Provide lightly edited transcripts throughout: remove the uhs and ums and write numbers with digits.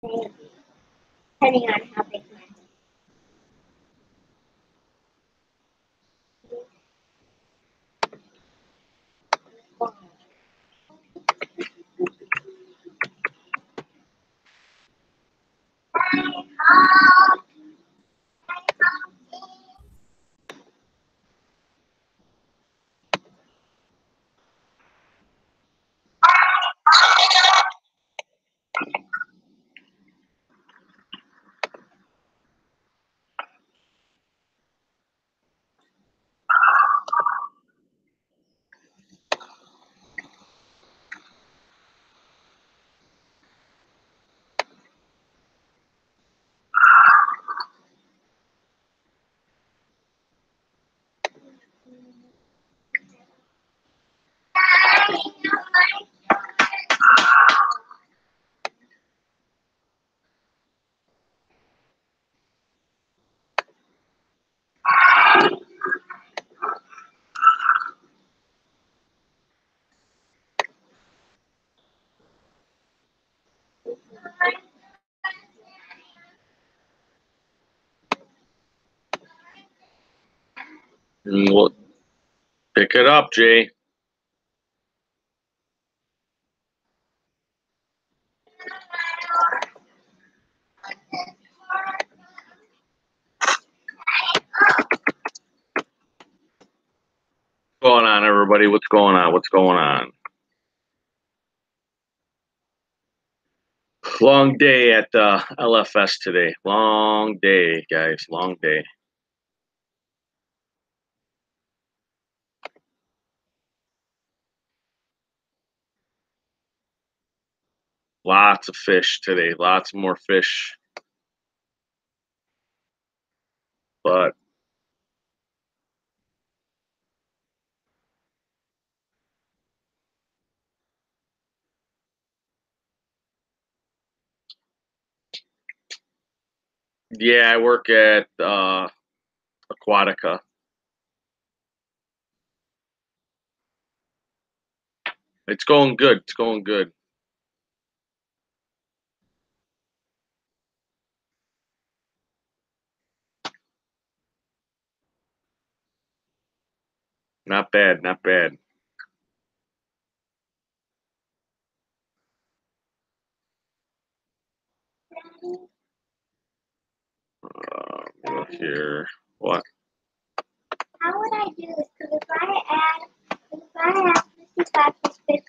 maybe, depending on how big my Well, pick it up, Jay. What's going on, everybody? What's going on? What's going on? Long day at LFS today. Long day, guys. Long day. Lots of fish today. Lots more fish. But yeah, I work at Aquatica. It's going good. It's going good. Not bad. Not bad. Look here. What? How would I do this? Because if I add 55 plus 50,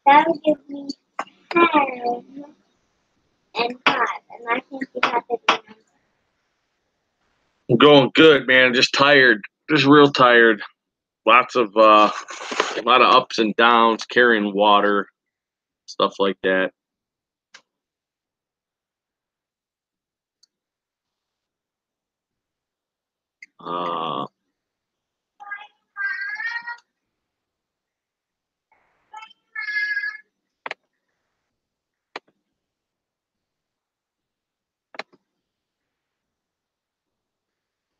that would give me 10 and 5, and I think you have to be I'm going good, man. Just tired. Just real tired. Lots of a lot of ups and downs, carrying water, stuff like that. Uh,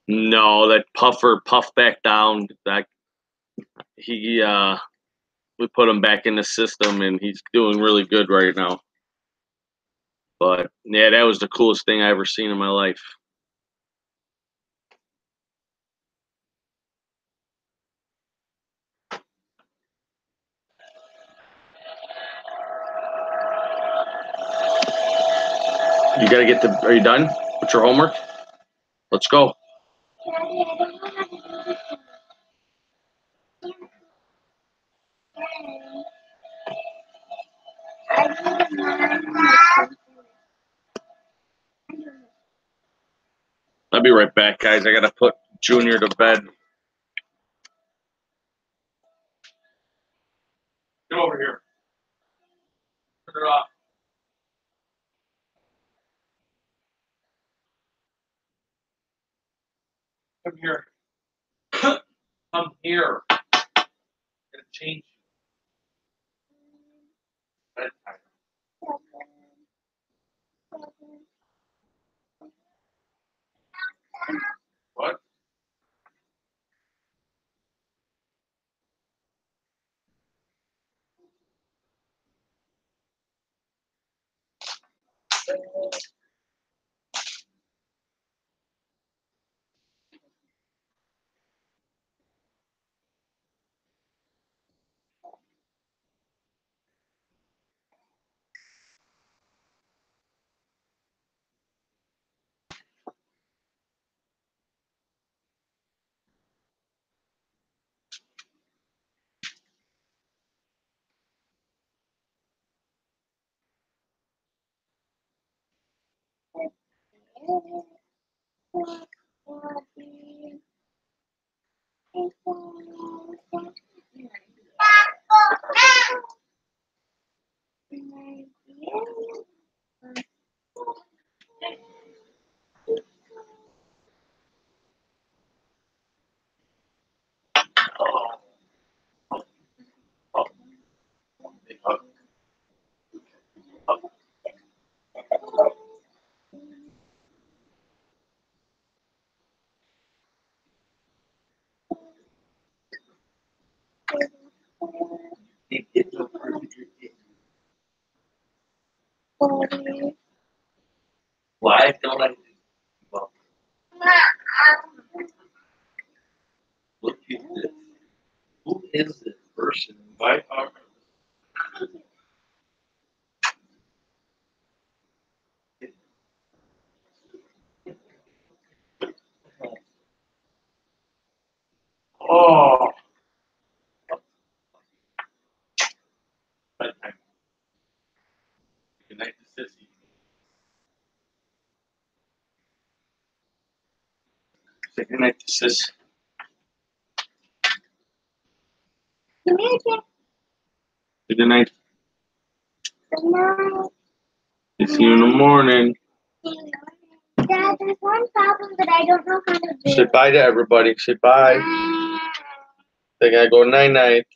no, that puffer puffed back down. That he we put him back in the system, and he's doing really good right now. But yeah, that was the coolest thing I ever seen in my life. You got to get the. Are you done with your homework? Let's go. Daddy, I don't know how to do this one. I didn't know. I'll be right back, guys. I got to put Junior to bed. Get over here. Turn it off. Come here. Come here. I'm gonna change bedtime. What? Why don't I? Well, look at this. Who is this person? Why are? Oh. Good night to Sissy. Say good night to Sis. Come here, Jack. Good night. Good night. See you in the morning. Dad, there's one problem that I don't know how to do. Say bye to everybody. Say bye. They gotta go night night.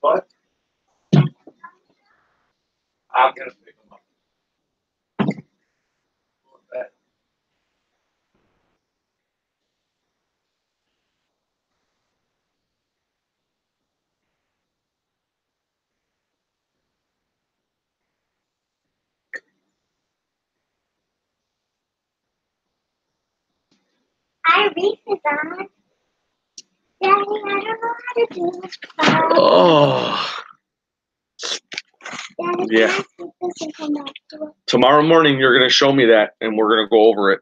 What? I'm gonna pick them up. Hi, reef is on. Daddy, I don't know how to do this. Oh. Daddy, Yeah. can I take this and come back to it? Tomorrow morning you're gonna show me that, and we're gonna go over it.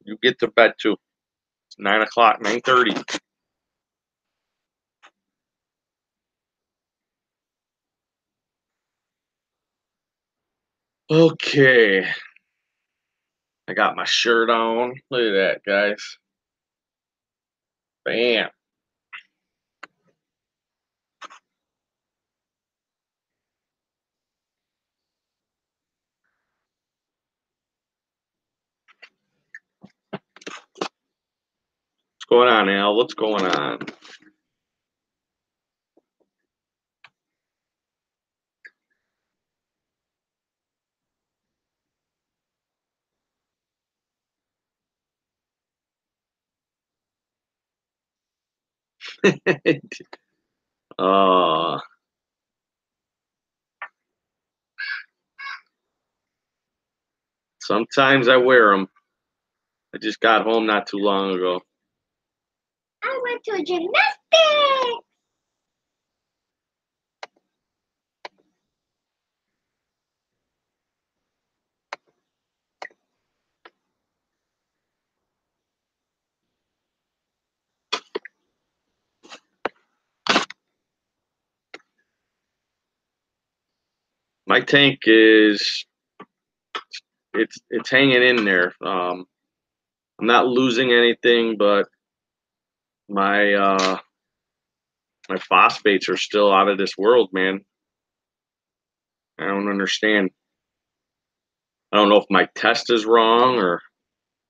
You get to bed too. It's 9 o'clock, 9:30. Okay. I got my shirt on. Look at that, guys. Bam. What's going on, Al? What's going on? uh, Sometimes I wear them. I just got home not too long ago. I went to gymnastics. My tank is it's hanging in there. I'm not losing anything, but my my phosphates are still out of this world, man. I don't understand. I don't know if my test is wrong or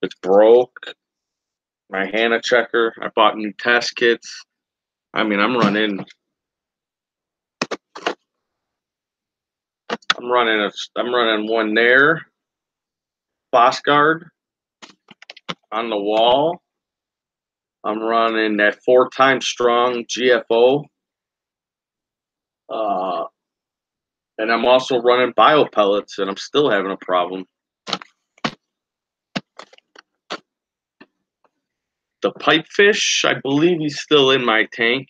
it's broke. My Hannah checker. I bought new test kits. I mean, I'm running one there, Fosgard on the wall. I'm running that 4 times strong GFO. And I'm also running bio pellets, and I'm still having a problem. The pipefish, I believe he's still in my tank.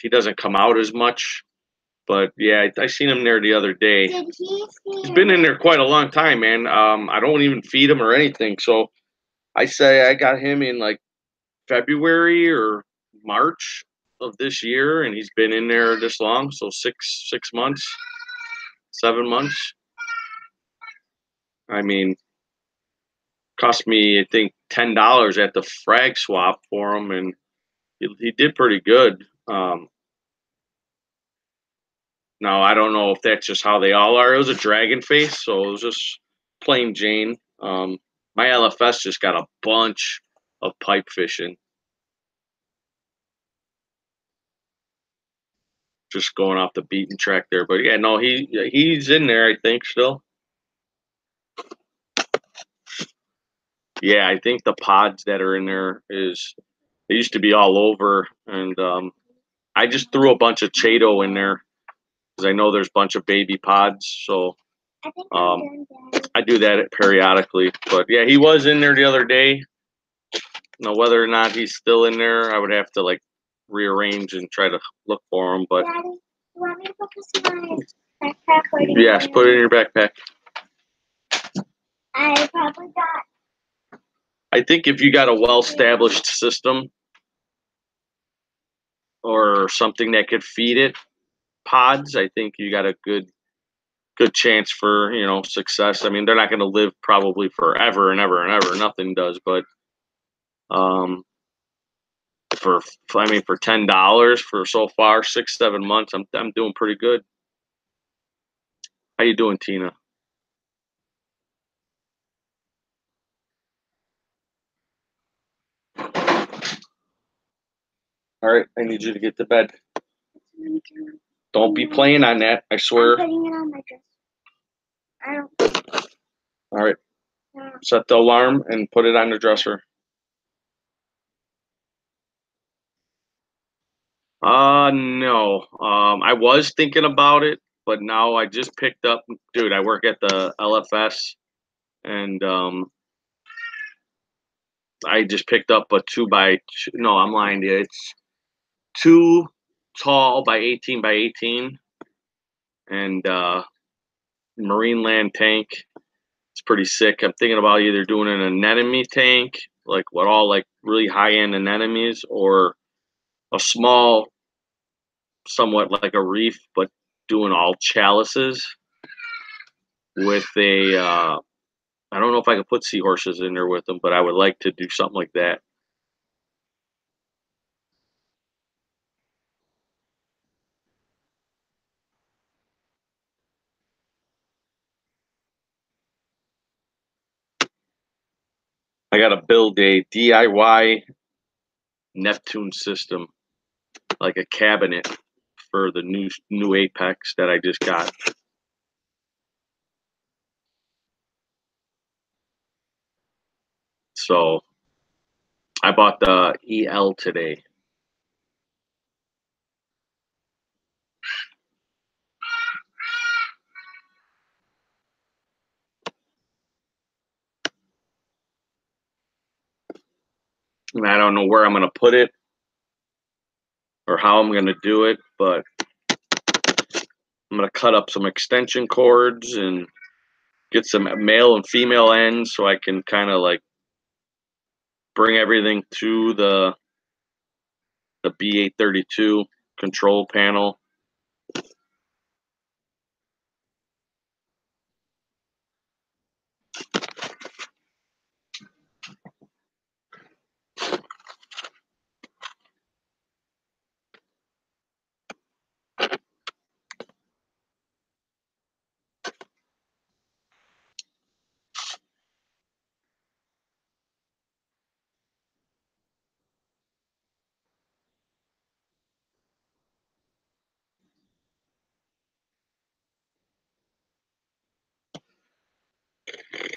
He doesn't come out as much, but yeah, I seen him there the other day. Did he see He's been in there quite a long time, man. I don't even feed him or anything, so I say I got him in like February or March of this year, and he's been in there this long, so 6 months, 7 months. I mean, cost me I think $10 at the frag swap for him, and he did pretty good. Now I don't know if that's just how they all are. It was a dragon face, so it was just plain Jane. My LFS just got a bunch of pipe fishing, just going off the beaten track there. But yeah, no, he's in there. I think still. Yeah, I think the pods that are in there is they used to be all over, and I just threw a bunch of Chato in there because I know there's a bunch of baby pods. So I do that periodically. But yeah, he was in there the other day. Now whether or not he's still in there, I would have to like rearrange and try to look for him. But Daddy, you want me to put this in my backpack? Or do you yes, want put it in me- your backpack. I probably got. I think if you got a well-established system or something that could feed it pods, I think you got a good chance for success. I mean, they're not going to live probably forever and ever and ever. Nothing does, but um, for for $10 for so far 6 7 months, I'm doing pretty good. How you doing, Tina? All right, I need you to get to bed. Don't be playing on that. I swear. I'm putting it on my dress. I don't. All right, set the alarm and put it on the dresser. No. I was thinking about it, but now I just picked up, dude. I work at the LFS, and I just picked up a 2 by 2. No, I'm lying to you. It's 2 tall by 18 by 18, and marine land tank. It's pretty sick. I'm thinking about either doing an anemone tank, like what all like really high end anemones, or a small, somewhat like a reef, but doing all chalices with a. I don't know if I could put seahorses in there with them, but I would like to do something like that. I got to build a DIY Neptune system, like a cabinet for the new Apex that I just got. So I bought the EL today. And I don't know where I'm going to put it or how I'm going to do it, but I'm going to cut up some extension cords and get some male and female ends so I can kind of like bring everything to the B832 control panel.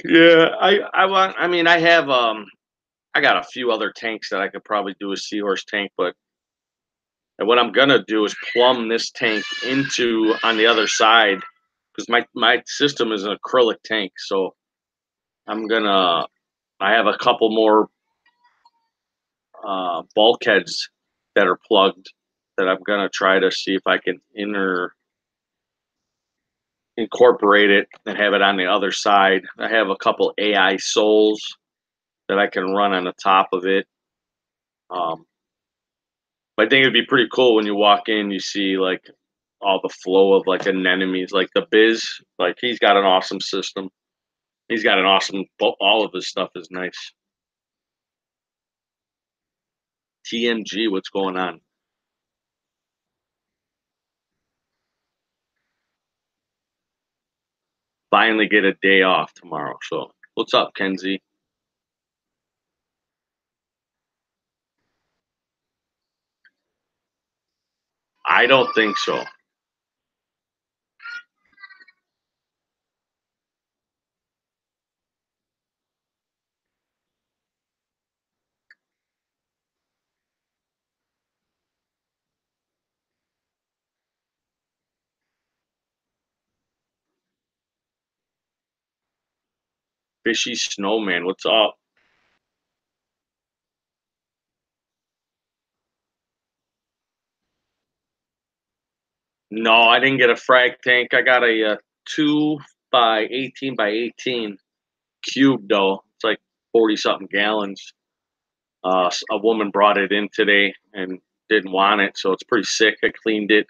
Yeah, I want. I mean, I have I got a few other tanks that I could probably do a seahorse tank, but what I'm gonna do is plumb this tank into on the other side because my system is an acrylic tank, so I'm gonna. I have a couple more bulkheads that are plugged that I'm gonna try to see if I can incorporate it and have it on the other side. I have a couple AI souls that I can run on the top of it. But I think it'd be pretty cool when you walk in, you see like all the flow of like anemones, like the Biz. Like he's got an awesome system. He's got an awesome. All of his stuff is nice. TMG, what's going on? Finally get a day off tomorrow. So what's up, Kenzie? I don't think so. Fishy Snowman, what's up? No, I didn't get a frag tank. I got a 2 by 18 by 18 cube though. It's like 40 something gallons. A woman brought it in today and didn't want it, so it's pretty sick. I cleaned it.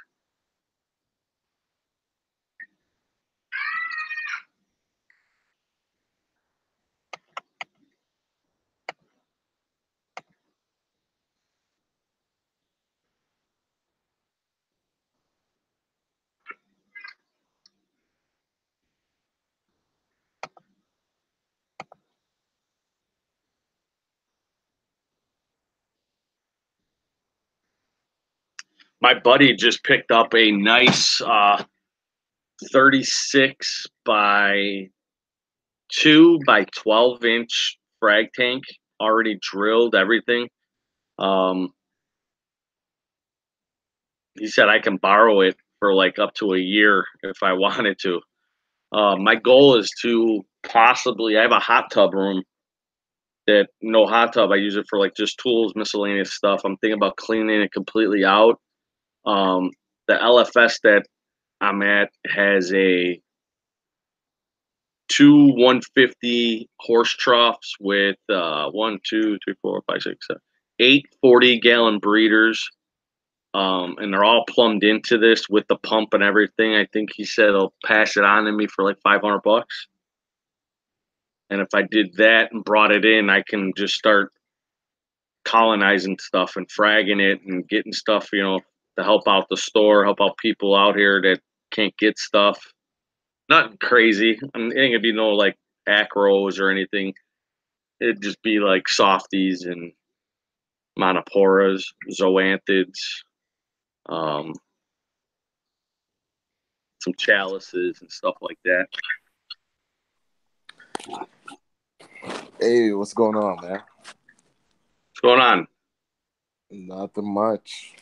My buddy just picked up a nice 36 by 2 by 12 inch frag tank, already drilled everything. Um, he said I can borrow it for like up to a year if I wanted to. My goal is to possibly, I have a hot tub room that no hot tub. I use it for like just tools, miscellaneous stuff. I'm thinking about cleaning it completely out. Um, the LFS that I'm at has a two 150 horse troughs with 1, 2, 3, 4, 5, 6, 7, 8 40-gallon breeders. And they're all plumbed into this with the pump and everything. I think he said he'll pass it on to me for like $500. And if I did that and brought it in, I can just start colonizing stuff and fragging it and getting stuff, to help out the store, help out people out here that can't get stuff. Not crazy. I mean, it ain't gonna be no like acros or anything. It'd just be like softies and monoporas, zoanthids, um, some chalices and stuff like that. Hey, what's going on, man? What's going on? Nothing much.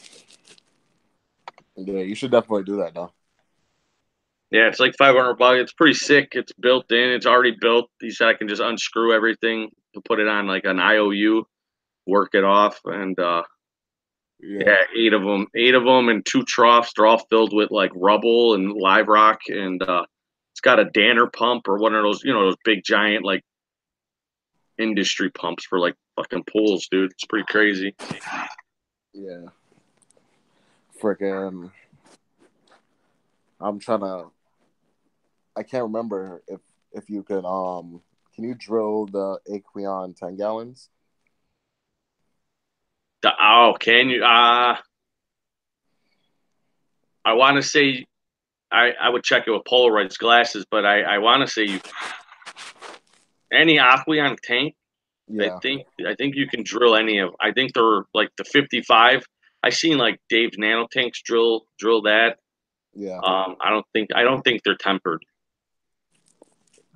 Yeah, you should definitely do that, though. Yeah, it's like $500. It's pretty sick. It's built in. It's already built. He said I can just unscrew everything and put it on like an IOU, work it off, and yeah, eight of them, and 2 troughs. They're all filled with like rubble and live rock, and it's got a Danner pump or one of those, those big giant like industry pumps for like fucking pools, dude. It's pretty crazy. Yeah. Freaking. I'm trying to. I can't remember if you could Can you drill the Aqueon 10 gallons? Can you? I want to say I would check it with Polaroid's glasses, but I want to say any Aqueon tank. Yeah. I think you can drill any of. I think they're like the 55. I seen like Dave's nano tanks drill that. Yeah. I don't think they're tempered.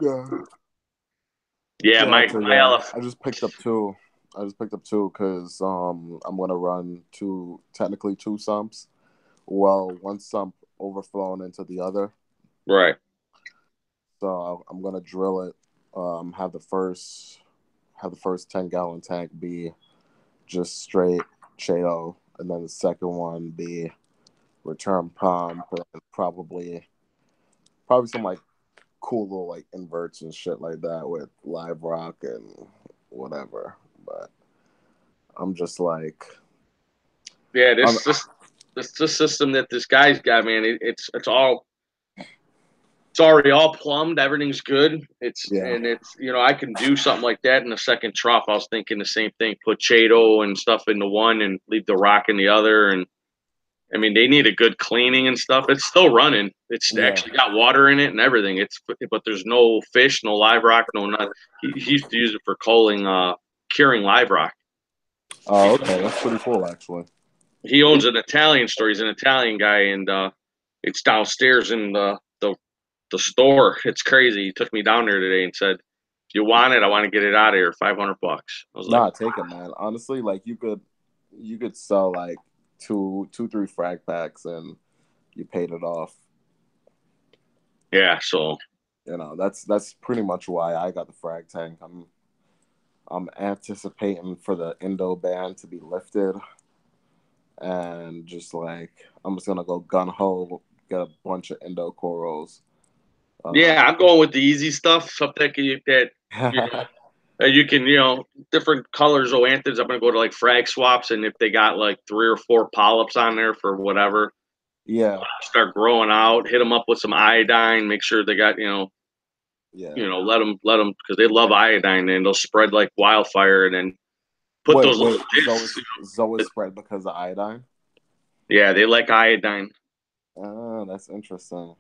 Yeah. Yeah, my yeah. I just picked up two. Because I'm gonna run technically two sumps. Well, one sump overflowing into the other. Right. So I'm gonna drill it. Have the first 10-gallon tank be just straight Cheeto, and then the second one be return pump, and probably some like cool little like inverts and shit like that with live rock and whatever. But I'm just like, Yeah, I'm, this system that this guy's got, man. It's already all plumbed. Everything's good. yeah, It's I can do something like that in the second trough. I was thinking the same thing. Put Chato and stuff into one and leave the rock in the other. And I mean, they need a good cleaning and stuff. It's still running. It's yeah. actually got water in it and everything. But there's no fish, no live rock, no none. He used to use it for curing live rock. Oh, okay, that's pretty cool, actually. He owns an Italian store. He's an Italian guy, and it's downstairs in the store. It's crazy. He took me down there today and said, "If you want it, I want to get it out of here. $500." I was like, Nah, take it, man. Honestly, like you could sell like three frag packs and you paid it off. "Yeah." So That's pretty much why I got the frag tank. I'm anticipating for the Indo ban to be lifted, and just like I'm just gonna go gun ho, get a bunch of Indo corals. yeah, I'm going with the easy stuff. Something that you know you can different colors of anthers. I'm gonna go to like frag swaps, and if they got like 3 or 4 polyps on there for whatever, Yeah, start growing out. Hit them up with some iodine. Make sure they got yeah. let them because they love iodine and they'll spread like wildfire. And then put Wait, those little wait. discs. Zoe spread because of iodine. Yeah, they like iodine. Oh, that's interesting.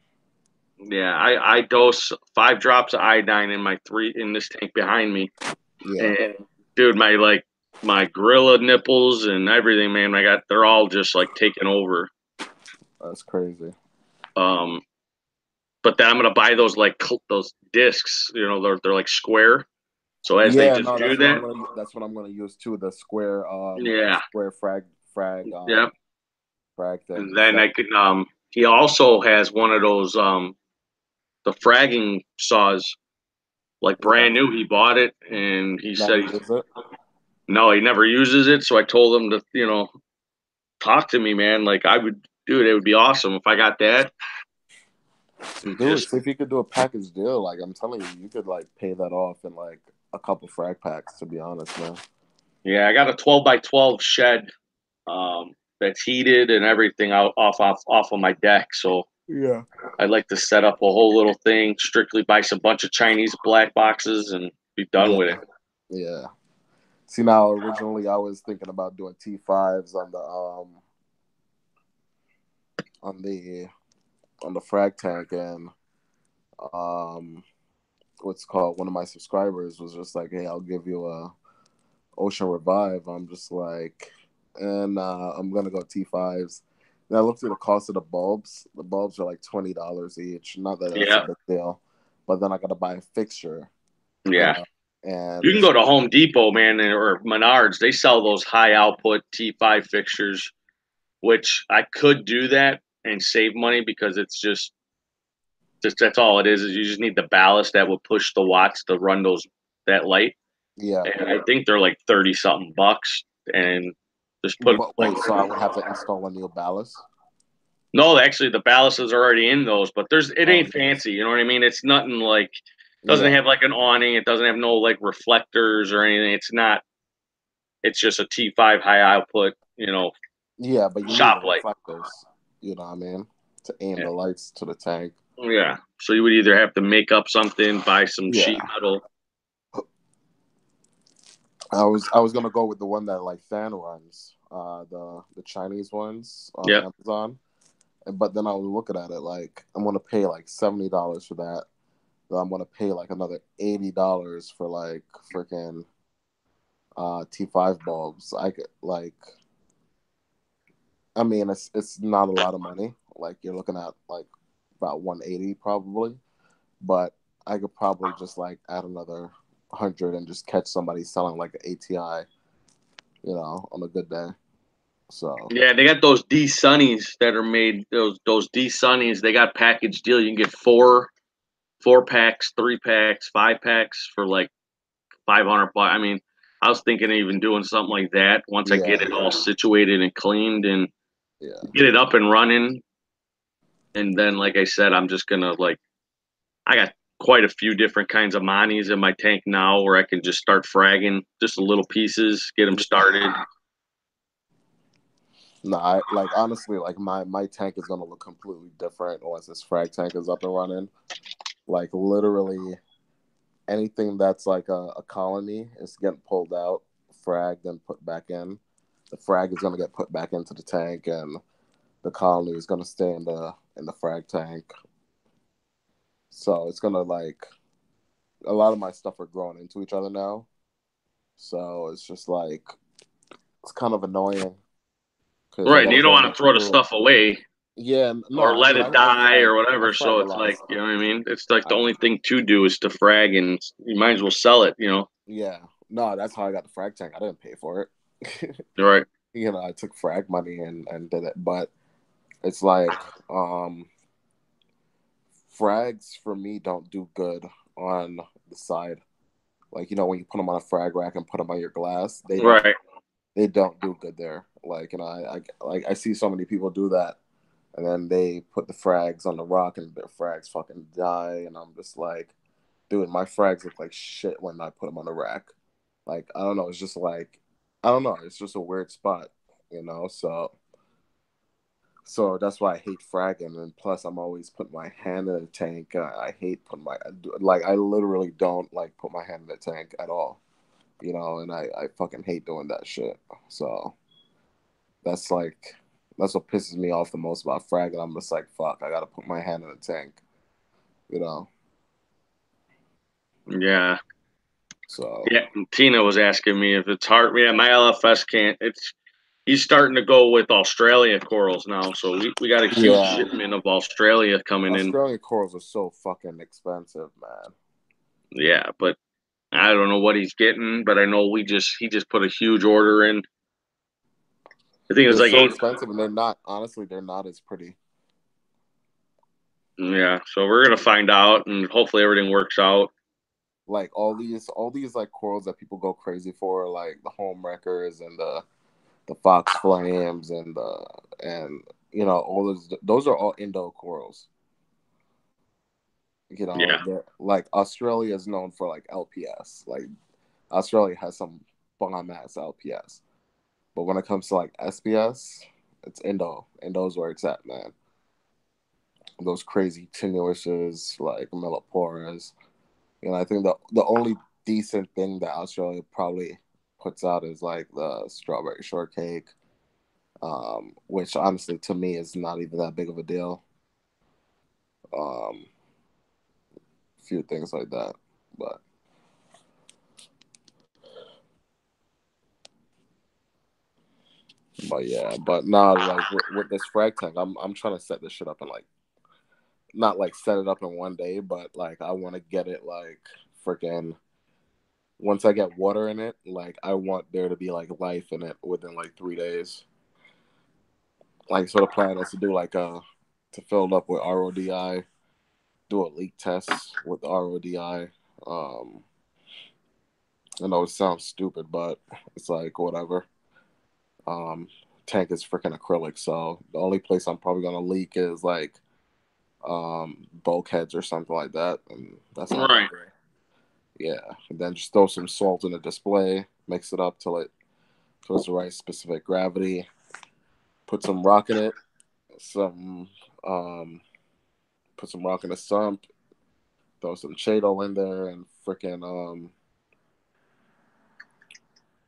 Yeah, I dose 5 drops of iodine in my three in this tank behind me, Yeah, and dude, my gorilla nipples and everything, man, they're all just like taking over. that's crazy. Um, but then I'm gonna buy those those discs. They're like square. So as they Yeah, just no, do that, that's what I'm gonna use too. The yeah, square frag yeah. frag And things. then I could he also has one of those the fragging saws, like Yeah, brand new. He bought it and he never said use it. no, he never uses it. So I told him to, talk to me, man. Like I would, dude, it would be awesome if I got that. And Dude, just see if you could do a package deal. Like I'm telling you, you could like pay that off in like a couple frag packs. To be honest, man. yeah, I got a 12 by 12 shed that's heated and everything out off of my deck. So Yeah. I'd like to set up a whole little thing, strictly buy some bunch of Chinese black boxes and be done Yeah, with it. yeah. See now, originally I was thinking about doing T5s on the on the frag tank, and um what's called one of my subscribers was just like, hey, I'll give you a Ocean Revive. I'm just like, and I'm gonna go T5s. Then I looked at the cost of the bulbs. The bulbs are like $20 each. Not that that's a Yeah, big deal, but then I gotta buy a fixture, you yeah. know. You can And go to Home Depot, man, or Menards. They sell those high output T5 fixtures, which I could do that and save money because it's just that's all it is you just need the ballast that will push the watts to run that light. yeah, And I think they're like 30 something bucks. And just put but wait, so I would have to install a new ballast. no, actually the ballast is already in those, but it Oh, ain't fancy, you know what I mean? It's nothing like doesn't yeah, have like an awning, it doesn't have no like reflectors or anything. It's just a T5 high output, yeah, but you need the shop light. reflectors. You know what I mean? To aim Yeah. the lights to the tank. Yeah. So you would either have to make up something, buy some sheet Yeah, metal. I was gonna go with the one that like fan runs, the Chinese ones on Yep. Amazon. But then I was looking at it like I'm gonna pay like $70 for that. Then I'm gonna pay like another $80 for like freaking T5 bulbs. I could like, I mean, it's not a lot of money. Like you're looking at like about 180 probably, but I could probably just like add another 100 and just catch somebody selling like an ATI, on a good day. So Yeah, they got those D Sunnies that are made. Those D Sunnies, they got package deal. You can get four packs, 3 packs, 5 packs for like 500 bucks. I mean, I was thinking of even doing something like that once I yeah, get it all situated and cleaned and yeah, get it up and running. And then, like I said, I'm just gonna like I got quite a few different kinds of monis in my tank now, where I can just start fragging just little pieces, get them started. No, I like honestly, like my tank is gonna look completely different once this frag tank is up and running. Like literally anything that's like a colony is getting pulled out, fragged, and put back in. The frag is gonna get put back into the tank, and the colony is gonna stay in the frag tank. So it's gonna like a lot of my stuff are growing into each other now. So it's just like it's kind of annoying because I Right, and gotta you don't go want in to throw the through. stuff away Yeah, no, or I let mean it die or I whatever. frag So a it's lot of like, you stuff. know what I mean? It's like the I only thing to do is to frag, and you might as well sell it, Yeah, no, that's how I got the frag tank. I didn't pay for it. Right. I took frag money and did it, but it's like frags for me don't do good on the side. Like when you put them on a frag rack and put them on your glass, Right. they don't do good there. Like I see so many people do that, and then they put the frags on the rock and their frags fucking die, and I'm just like, dude, my frags look like shit when I put them on the rack. Like I don't know, it's just like I don't know, it's just a weird spot. So that's why I hate fragging, and plus I'm always putting my hand in the tank. I hate putting I literally don't like put my hand in the tank at all, and I fucking hate doing that shit. So that's like that's what pisses me off the most about fragging. I'm just like, fuck, I gotta put my hand in the tank, you know. Yeah. So Yeah. And Tina was asking me if it's hard. Yeah, my LFS can't. He's starting to go with Australia corals now, so we got a huge yeah, shipment of Australia coming in. Australian corals are so fucking expensive, man. Yeah, but I don't know what he's getting, but I know he just put a huge order in. I think it was They're like so eight. expensive, and they're not. Honestly, they're not as pretty. Yeah, so we're gonna find out, and hopefully everything works out. Like all these like corals that people go crazy for, like the home wreckers and the fox flames and all those are all Indo corals. Yeah, Like Australia is known for like LPS. Like Australia has some bomb ass LPS, but when it comes to like SPS, it's Indo. Indo's where it's at, man. Those crazy tenuouses like Melliporas. I think the only decent thing that Australia probably puts out is like the strawberry shortcake, which honestly to me is not even that big of a deal. Um, a few things like that, but yeah, but now like with this frag tank, I'm trying to set this shit up and like not like set it up in one day, but like I want to get it like freaking. Once I get water in it, like I want there to be like life in it within like 3 days. Like so the plan is to do like to fill it up with RODI, do a leak test with RODI. Um, I know it sounds stupid, but it's like whatever. Um, Tank is freaking acrylic, so the only place I'm probably gonna leak is like bulkheads or something like that, and that's not right. that great. Yeah, and then just throw some salt in the display, mix it up till it's the right specific gravity. Put some rock in it, some put some rock in the sump, throw some Cheeto in there, and freaking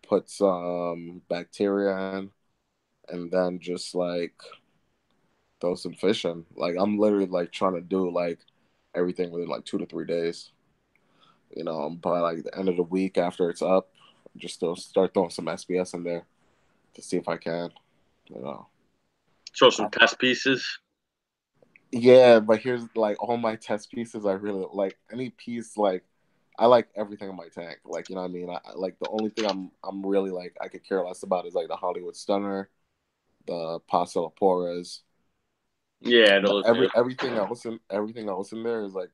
put some bacteria in, and then just like throw some fish in. Like I'm literally like trying to do like everything within like 2 to 3 days. By like the end of the week after it's up, just start throwing some SBS in there to see if I can. You know. Show some test pieces. Yeah, but here's like all my test pieces. I really like any piece. Like I like everything in my tank. Like what I mean. Like the only thing I'm really like I could care less about is like the Hollywood Stunner, the Pastel. Yeah, But those. everything else in there is like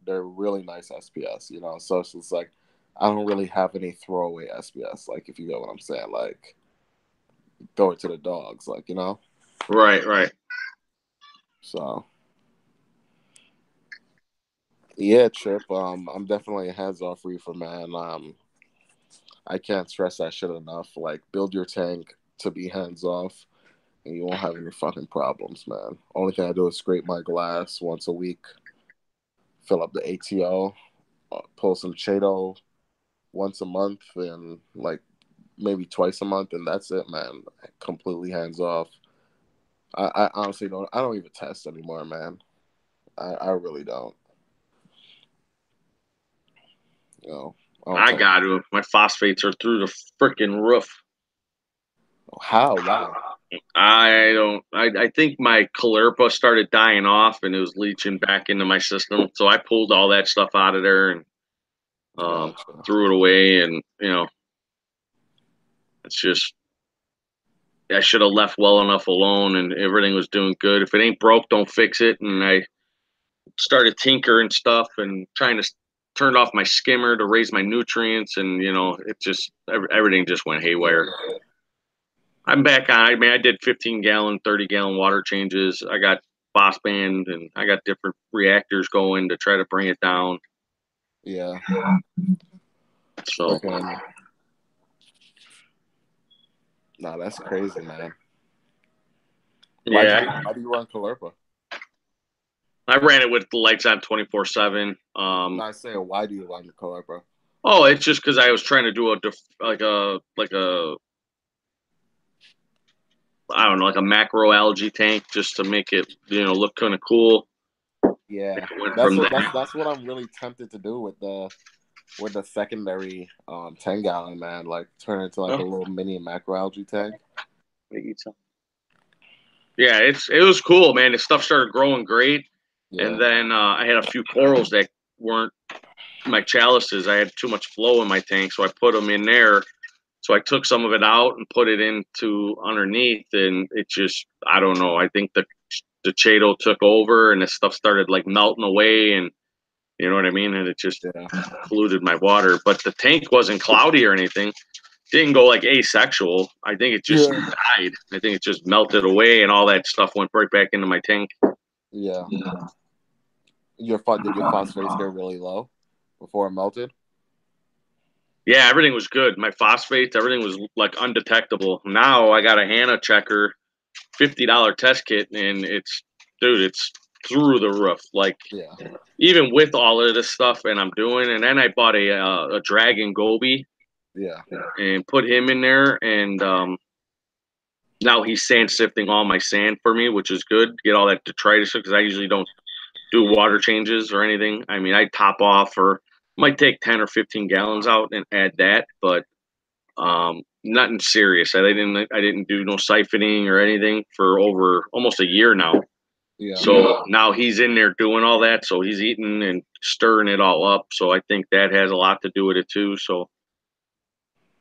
they're really nice SPS, So it's just like I don't really have any throwaway SPS, like if you get what I'm saying, like throw it to the dogs, like. Right, right. So Yeah, Chip. I'm definitely a hands-off reefer, man. I can't stress that shit enough. Like, build your tank to be hands-off, and you won't have any fucking problems, man. Only thing I do is scrape my glass once a week, fill up the ATO, pull some Chato once a month, and like maybe twice a month, and that's it, man. Completely hands off. I honestly don't. I don't even test anymore, man. I really don't. You know, I don't I test. got to. My phosphates are through the freaking roof. How? Why? I don't. I think my caulerpa started dying off and it was leaching back into my system. So I pulled all that stuff out of there and Gotcha. threw it away. And it's just I should have left well enough alone, and everything was doing good. If it ain't broke, don't fix it. And I started tinkering stuff and trying to turn off my skimmer to raise my nutrients, and it just everything just went haywire. Yeah. I'm back on. I mean, I did 15-gallon, 30-gallon water changes. I got boss band and I got different reactors going to try to bring it down. Yeah. So Fucking. Nah, that's crazy, man. yeah, Why do you run Calerpa? I ran it with the lights on 24/7. No, I say, why do you run the Calerpa? Oh, it's just because I was trying to do like a I don't know, like a macro algae tank just to make it look kind of cool. Yeah, It went that's from what that. that's what I'm really tempted to do with the secondary 10 gallon, man. Like turn it into like a Oh, little mini macroalgae tank. yeah, it was cool, man. The stuff started growing great, Yeah, and then I had a few corals that weren't my chalices. I had too much flow in my tank, so I put them in there. So I took some of it out and put it into underneath, and it just I don't know. I think the Chato took over, and the stuff started like melting away, and you know what I mean. And it just yeah, polluted my water. But the tank wasn't cloudy or anything. Didn't go like asexual. I think it just yeah, died. I think it just melted away, and all that stuff went right back into my tank. yeah. Did your phosphates get really low before it melted? Yeah, everything was good. My phosphates, everything was like undetectable. Now I got a Hannah checker $50 test kit, and it's through the roof. Like Yeah, even with all of this stuff, and I'm doing, and then I bought a Dragon Goby yeah, and put him in there, and now he's sand sifting all my sand for me, which is good. Get all that detritus because I usually don't do water changes or anything. I mean, I top off or might take 10 or 15 gallons out and add that, but nothing serious. I didn't do no siphoning or anything for over almost a year now. yeah. So now he's in there doing all that. So he's eating and stirring it all up. So I think that has a lot to do with it too. So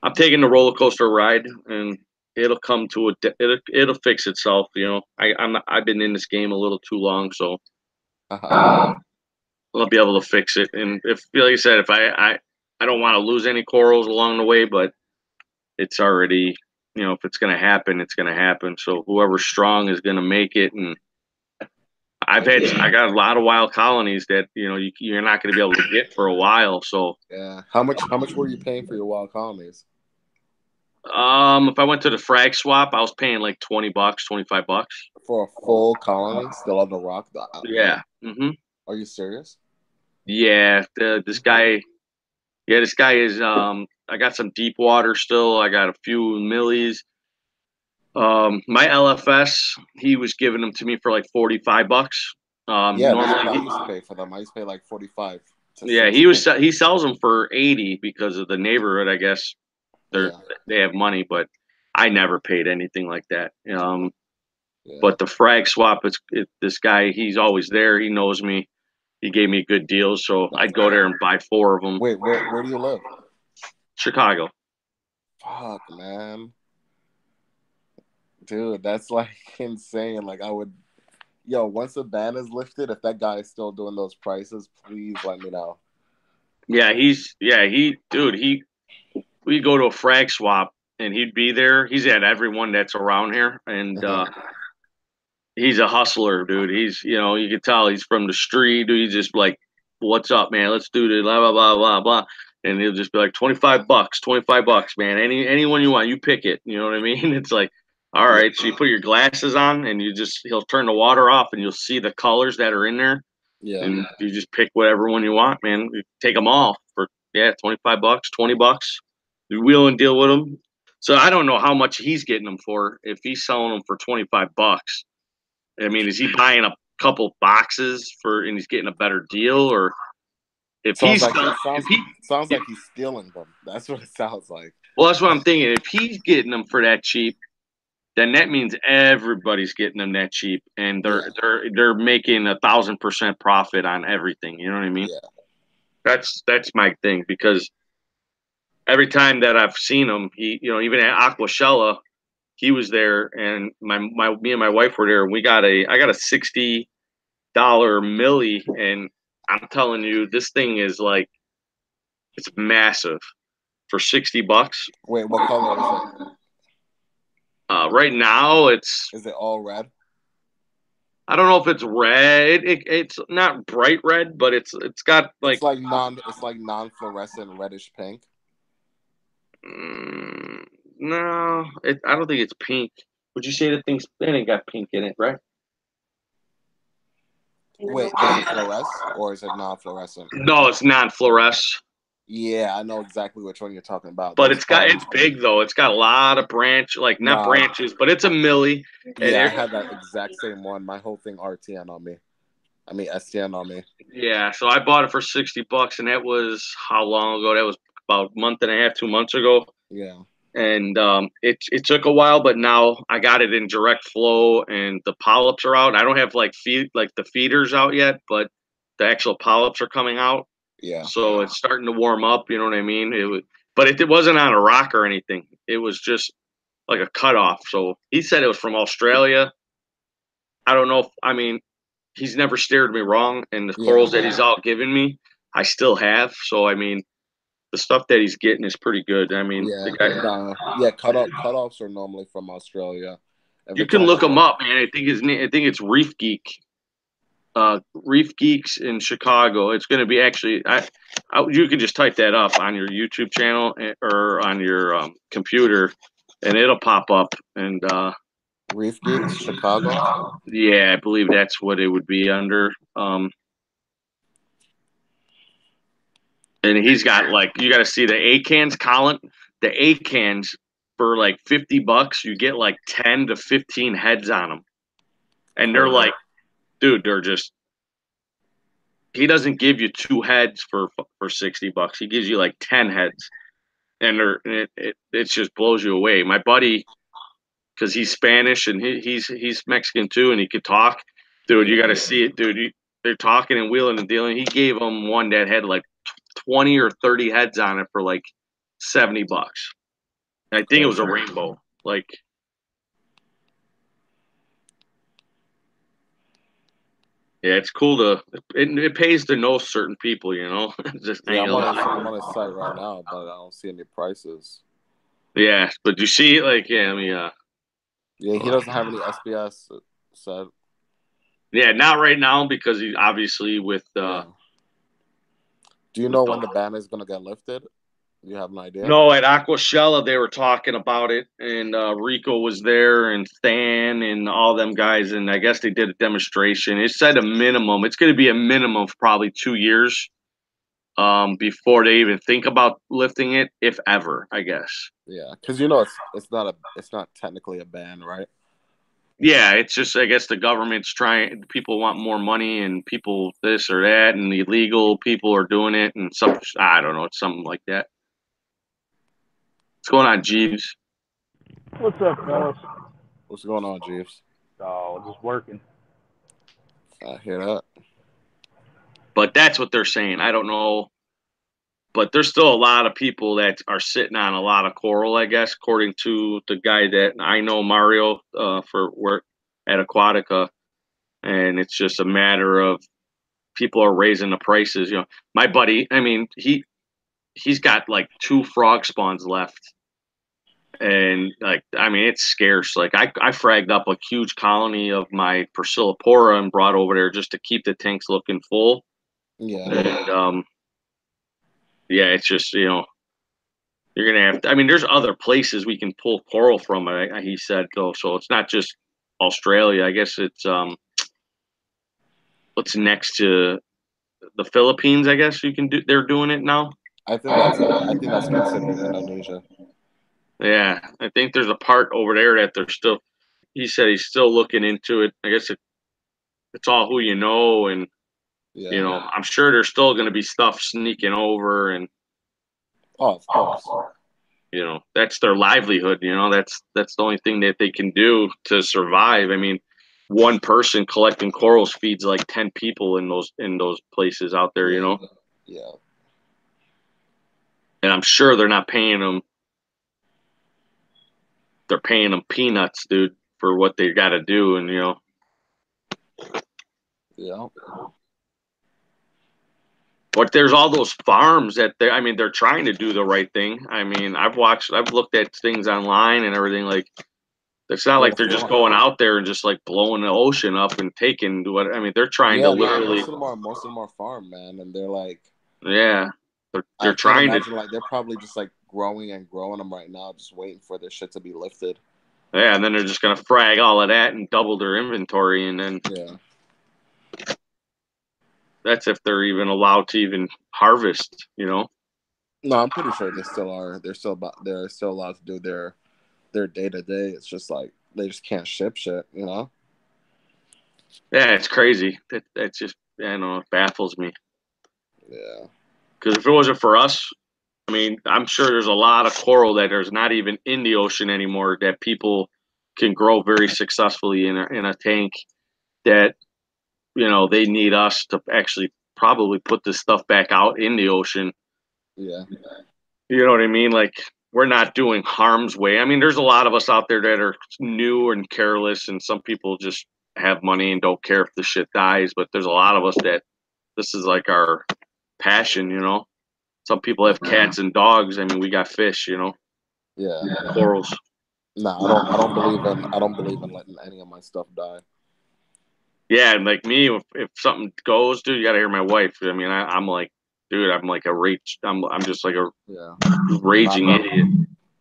I'm taking the roller coaster ride, and it'll come to it'll fix itself. I've been in this game a little too long, so I'll be able to fix it. And if, like I said, if I don't want to lose any corals along the way, but it's already, if it's going to happen, it's going to happen. So whoever's strong is going to make it. And I got a lot of wild colonies that, you're not going to be able to get for a while. So, Yeah. How much were you paying for your wild colonies? if I went to the frag swap, I was paying like $20, $25. For a full colony still on the rock? Like, Yeah. are you serious? Yeah. This guy, yeah, this guy is, I got some deep water still. I got a few millies. My LFS, he was giving them to me for like $45. Yeah, that's what I Normally, used to pay for them. I used to pay like 45 to yeah, 60. he sells them for 80 because of the neighborhood. I guess Yeah, they have money, but I never paid anything like that. yeah. But the frag swap, this guy. He's always there. He knows me. He gave me a good deal, so That's I'd go there cool. and buy four of them. Wait, where do you live? Chicago. Fuck, man. Dude, that's like insane. Like once the ban is lifted, if that guy is still doing those prices, please let me know. Yeah, we go to a frag swap and he'd be there. He's at everyone that's around here, and he's a hustler, dude. He's, you can tell he's from the street. He's just like what's up, man? Let's do this, blah, blah, blah, blah, blah. And he'll just be like, $25, $25, man. Anyone you want, you pick it. You know what I mean? It's like, all right. So you put your glasses on and he'll turn the water off and you'll see the colors that are in there. Yeah. And you just pick whatever one you want, man. You take them all for, $25, $20. You wheel and deal with them. So I don't know how much he's getting them for. If he's selling them for $25, I mean, is he buying a couple boxes and he's getting a better deal, or if Sounds he's like he's stealing them. That's what it sounds like. well, that's what I'm thinking. If he's getting them for that cheap, then that means everybody's getting them that cheap, and they're making 1,000% profit on everything. You know what I mean? Yeah. That's my thing, because every time that I've seen him, he, even at Aquashella, he was there, and me and my wife were there, and I got a $60 millie, and I'm telling you, this thing is like, it's massive for $60. Wait, what color is it? Right now, Is it all red? I don't know if it's red. It's not bright red, but it's got like it's like non-fluorescent reddish pink. No, I don't think it's pink. Would you say the thing's it ain't got pink in it, right? Wait, does it fluoresce or is it non-fluorescent? No, it's non-fluorescent. Yeah, I know exactly which one you're talking about. But it's big though. It's got a lot of not branches, but it's a millie. Yeah, I had that exact same one. My whole thing RTN on me. I mean STN on me. Yeah, so I bought it for $60, and that was how long ago? That was about a month and a half, 2 months ago. Yeah. And it took a while, but now I got it in direct flow, and the polyps are out. I don't have the feeders out yet, but the actual polyps are coming out. Yeah. So it's starting to warm up. You know what I mean? But it wasn't on a rock or anything. It was just like a cutoff. So he said it was from Australia. I don't know. I mean, he's never steered me wrong, and the corals that he's all given me, I still have. So I mean, the stuff that he's getting is pretty good. I mean, cutoffs are normally from Australia. You can look him up, man. I think it's Reef Geek. Reef Geeks in Chicago. It's going to be actually. You can just type that up on your YouTube channel or on your computer, and it'll pop up. And Reef Geeks Chicago. Yeah, I believe that's what it would be under. And he's got you got to see the A-cans, Colin. The A-cans for like $50, you get like 10 to 15 heads on them, and they're like, dude, they're just. He doesn't give you 2 heads for $60. He gives you like 10 heads, and it just blows you away. My buddy, because he's Spanish and he's Mexican too, and he could talk. Dude, you got to see it, dude. They're talking and wheeling and dealing. He gave him one that had like 20 or 30 heads on it for like $70. And I think it was a rainbow. Like, yeah, it's cool it pays to know certain people, you know. Just I'm on his site right now, but I don't see any prices. Yeah, but you see, yeah, he doesn't have any SBS set. Yeah, not right now because he obviously with. Do you know when the ban is gonna get lifted? Do you have an idea? No, at Aquashella they were talking about it, and Rico was there, and Than, and all them guys, and I guess they did a demonstration. It said a minimum. It's going to be a minimum of probably 2 years before they even think about lifting it, if ever, I guess. Yeah, because it's not technically a ban, right? Yeah, it's just I guess the government's trying. People want more money, and people this or that, and the illegal people are doing it, and some I don't know, it's something like that. What's going on, Jeeves? What's up, fellas? What's going on, Jeeves? Oh, just working. I hear that. But that's what they're saying. I don't know. But there's still a lot of people that are sitting on a lot of coral, I guess, according to the guy that I know, Mario, for work at Aquatica. And it's just a matter of people are raising the prices. You know, my buddy, I mean, he's got like 2 frog spawns left. And I mean, it's scarce. Like I fragged up a huge colony of my Priscillipora and brought over there just to keep the tanks looking full. Yeah. And yeah, it's just you're gonna have to. I mean, there's other places we can pull coral from. He said though, so it's not just Australia. I guess it's what's next to the Philippines. I guess you can do. They're doing it now. I think that's considered Indonesia. Yeah, I think there's a part over there that they're still. He said he's still looking into it. I guess it's all who you know, and Yeah. I'm sure there's still going to be stuff sneaking over, and Oh, of course. that's their livelihood. That's the only thing that they can do to survive. I mean, one person collecting corals feeds like 10 people in those places out there. Yeah. Yeah. And I'm sure they're not paying them. They're paying them peanuts, dude, for what they got to do, and Yeah. But there's all those farms that they're trying to do the right thing. I mean, I've looked at things online and everything. Like, it's not like they're just going out there and just like blowing the ocean up and taking what. I mean, they're trying to literally. Most of them are farm, man, and they're like, yeah, they're I trying can't to. imagine, like, they're probably just like growing and growing them right now, just waiting for this shit to be lifted. Yeah, and then they're just gonna frag all of that and double their inventory, and then that's if they're even allowed to even harvest. No, I'm pretty sure they still are. They're still allowed to do their day to day. It's just like they just can't ship shit. Yeah, it's crazy. That's just it baffles me. Yeah. Because if it wasn't for us, I mean, I'm sure there's a lot of coral that there's not even in the ocean anymore that people can grow very successfully in a tank that, they need us to actually probably put this stuff back out in the ocean. Yeah. You know what I mean? Like, we're not doing harm's way. I mean, there's a lot of us out there that are new and careless, and some people just have money and don't care if the shit dies. But there's a lot of us that this is like our passion. Some people have cats and dogs. I mean, we got fish. Yeah. Corals. No, I don't believe in letting any of my stuff die. Yeah, and like me, if something goes, dude, you gotta hear my wife. I mean, I'm like, dude, I'm like a rage. I'm just like a raging idiot.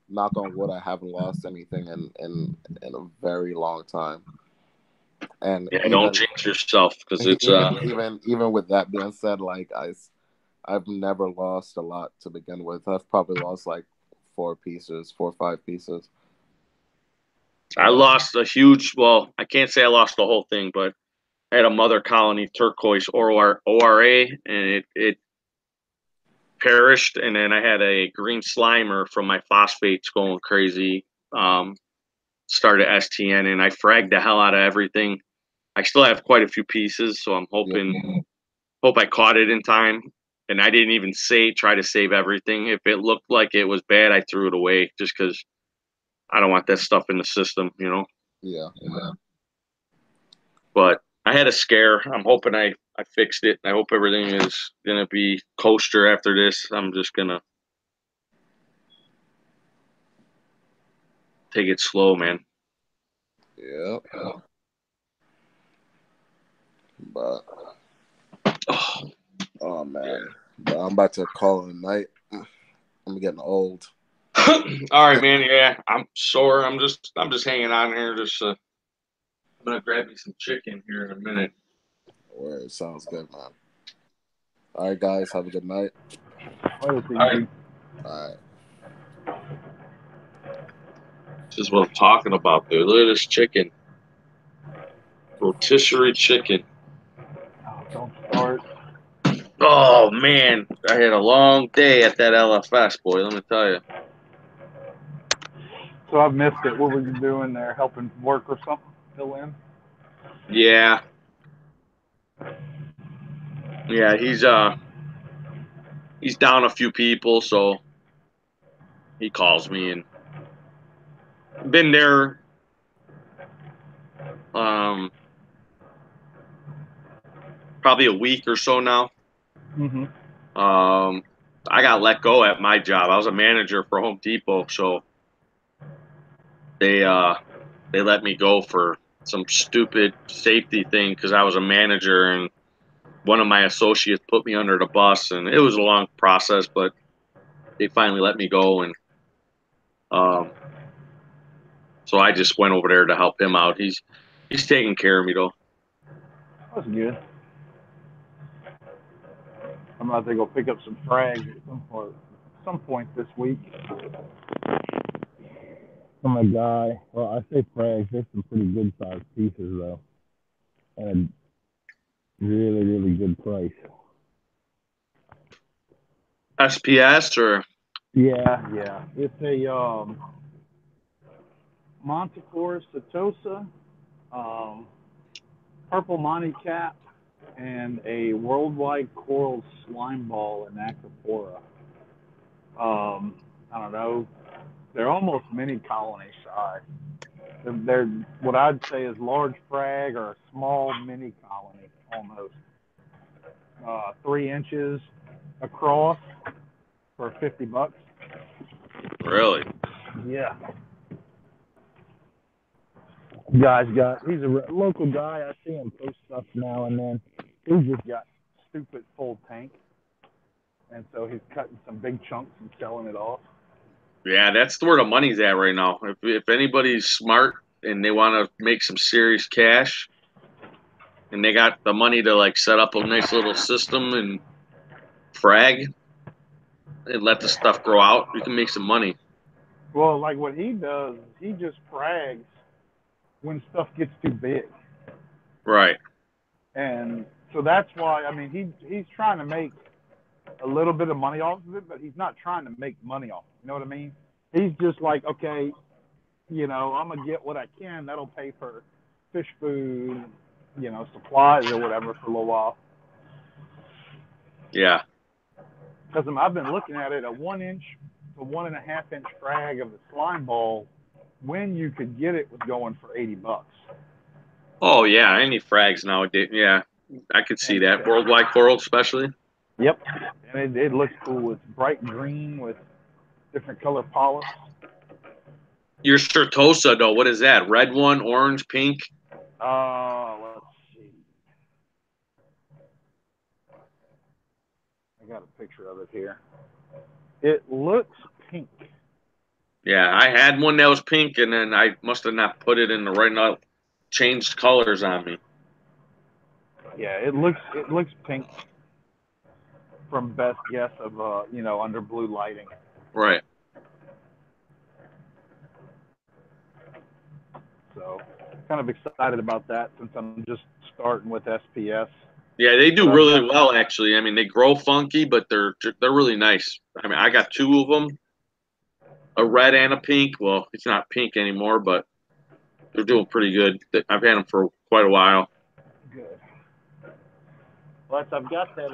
Knock on wood, I haven't lost anything in a very long time. And don't jinx yourself, because it's even with that being said, like I've never lost a lot to begin with. I've probably lost like 4 or 5 pieces. I lost a huge. Well, I can't say I lost the whole thing, but I had a mother colony turquoise ORA, and it perished, and then I had a green slimer from my phosphates going crazy. Started STN, and I fragged the hell out of everything. I still have quite a few pieces, so I'm hope I caught it in time. And I didn't even try to save everything. If it looked like it was bad, I threw it away just because I don't want that stuff in the system. Yeah. But I had a scare. I'm hoping I fixed it. I hope everything is gonna be kosher after this. I'm just gonna take it slow, man. Yeah. But oh man, but I'm about to call it a night. I'm getting old. All right, man. Yeah, I'm sore. I'm just hanging on here. I'm gonna grab me some chicken here in a minute. Word, sounds good, man. All right, guys, have a good night. All right. This is what I'm talking about, dude. Look at this chicken. Rotisserie chicken. Oh, don't start. Oh, man. I had a long day at that LFS, boy. Let me tell you. So I've missed it. What were you doing there? Helping work or something? Fill in? Yeah. Yeah, he's down a few people, so he calls me, and been there probably a week or so now. Mm-hmm. I got let go at my job. I was a manager for Home Depot, so they let me go for some stupid safety thing because I was a manager, and one of my associates put me under the bus, and it was a long process, but they finally let me go, and so I just went over there to help him out. He's taking care of me though. That's good. I'm about to go pick up some frags at some point this week. From a guy. Well, I say frags. There's some pretty good sized pieces though, and a really, really good price. SPS or Yeah. It's a Montecore Setosa, purple Monty cap, and a worldwide coral slime ball in Acropora. I don't know. They're almost mini colony size. They're what I'd say is large frag or a small mini colony almost. 3 inches across for $50. really? Yeah. He's a local guy. I see him post stuff now and then. He's just got stupid full tank. And so he's cutting some big chunks and selling it off. Yeah, that's where the money's at right now. If anybody's smart and they want to make some serious cash, and they got the money to like set up a nice little system and frag and let the stuff grow out, you can make some money. Well, like what he does, he just frags when stuff gets too big. Right. And so that's why, I mean, he's trying to make a little bit of money off of it, but he's not trying to make money off it. You know what I mean? He's just like, okay, you know, I'm going to get what I can. That'll pay for fish food, you know, supplies or whatever for a little while. Yeah. Because I've been looking at it, a 1 inch to 1.5 inch frag of the slime ball, when you could get it was going for $80. Oh yeah, any frags nowadays. Yeah, I could see that. Worldwide coral, especially. Yep. And it looks cool. It's bright green with different color polyps. Your Certosa, though, what is that? Red one, orange, pink? Let's see. I got a picture of it here. It looks pink. Yeah, I had one that was pink, and then I must have not put it in the right now. Changed colors on me. Yeah, it looks pink from best guess of you know, under blue lighting. Right. So kind of excited about that since I'm just starting with SPS. Yeah, they do really well, actually. I mean, they grow funky, but they're really nice. I mean, I got 2 of them, a red and a pink. Well, it's not pink anymore, but they're doing pretty good. I've had them for quite a while. Good. Well, I've got that.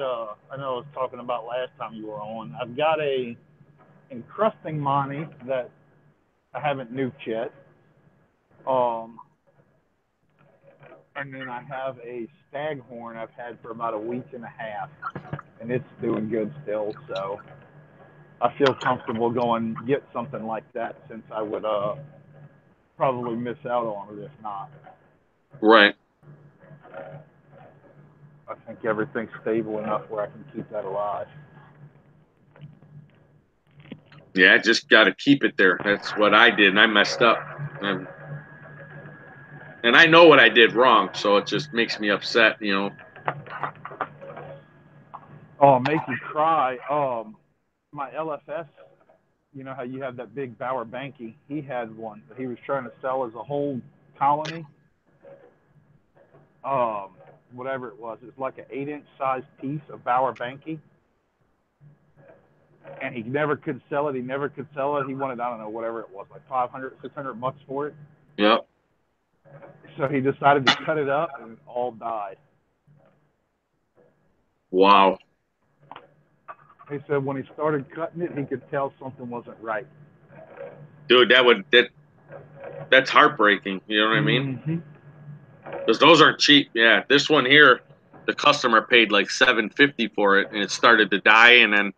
I know I was talking about last time you were on. I've got a encrusting Monty that I haven't nuked yet. And then I have a staghorn I've had for about a week and a half, and it's doing good still. So I feel comfortable going get something like that since I would probably miss out on it if not. Right. I think everything's stable enough where I can keep that alive. Yeah, I just got to keep it there. That's what I did, and I messed up. And I know what I did wrong, so it just makes me upset, you know. Oh, make you cry. My LFS, you know how you have that big Bauer Banky? He had one that he was trying to sell as a whole colony. Whatever it was. It's like an 8-inch size piece of Bauer Banky. And he never could sell it. He wanted, I don't know, whatever it was, like $500, $600 for it. Yep. So he decided to cut it up, and it all died. Wow. He said when he started cutting it, he could tell something wasn't right. Dude, that's heartbreaking. You know what I mean? Because Mm-hmm. those aren't cheap. Yeah, this one here, the customer paid like $750 for it, and it started to die, and then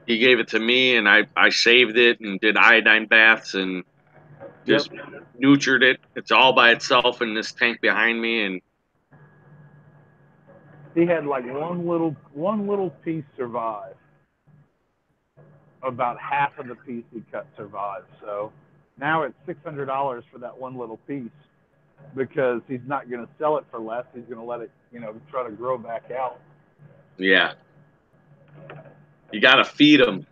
he gave it to me, and I saved it and did iodine baths and just nurtured it. It's all by itself in this tank behind me, and he had like one little piece survive. About half of the piece he cut survived. So now it's $600 for that one little piece because he's not going to sell it for less. He's going to let it, try to grow back out. Yeah. You got to feed them.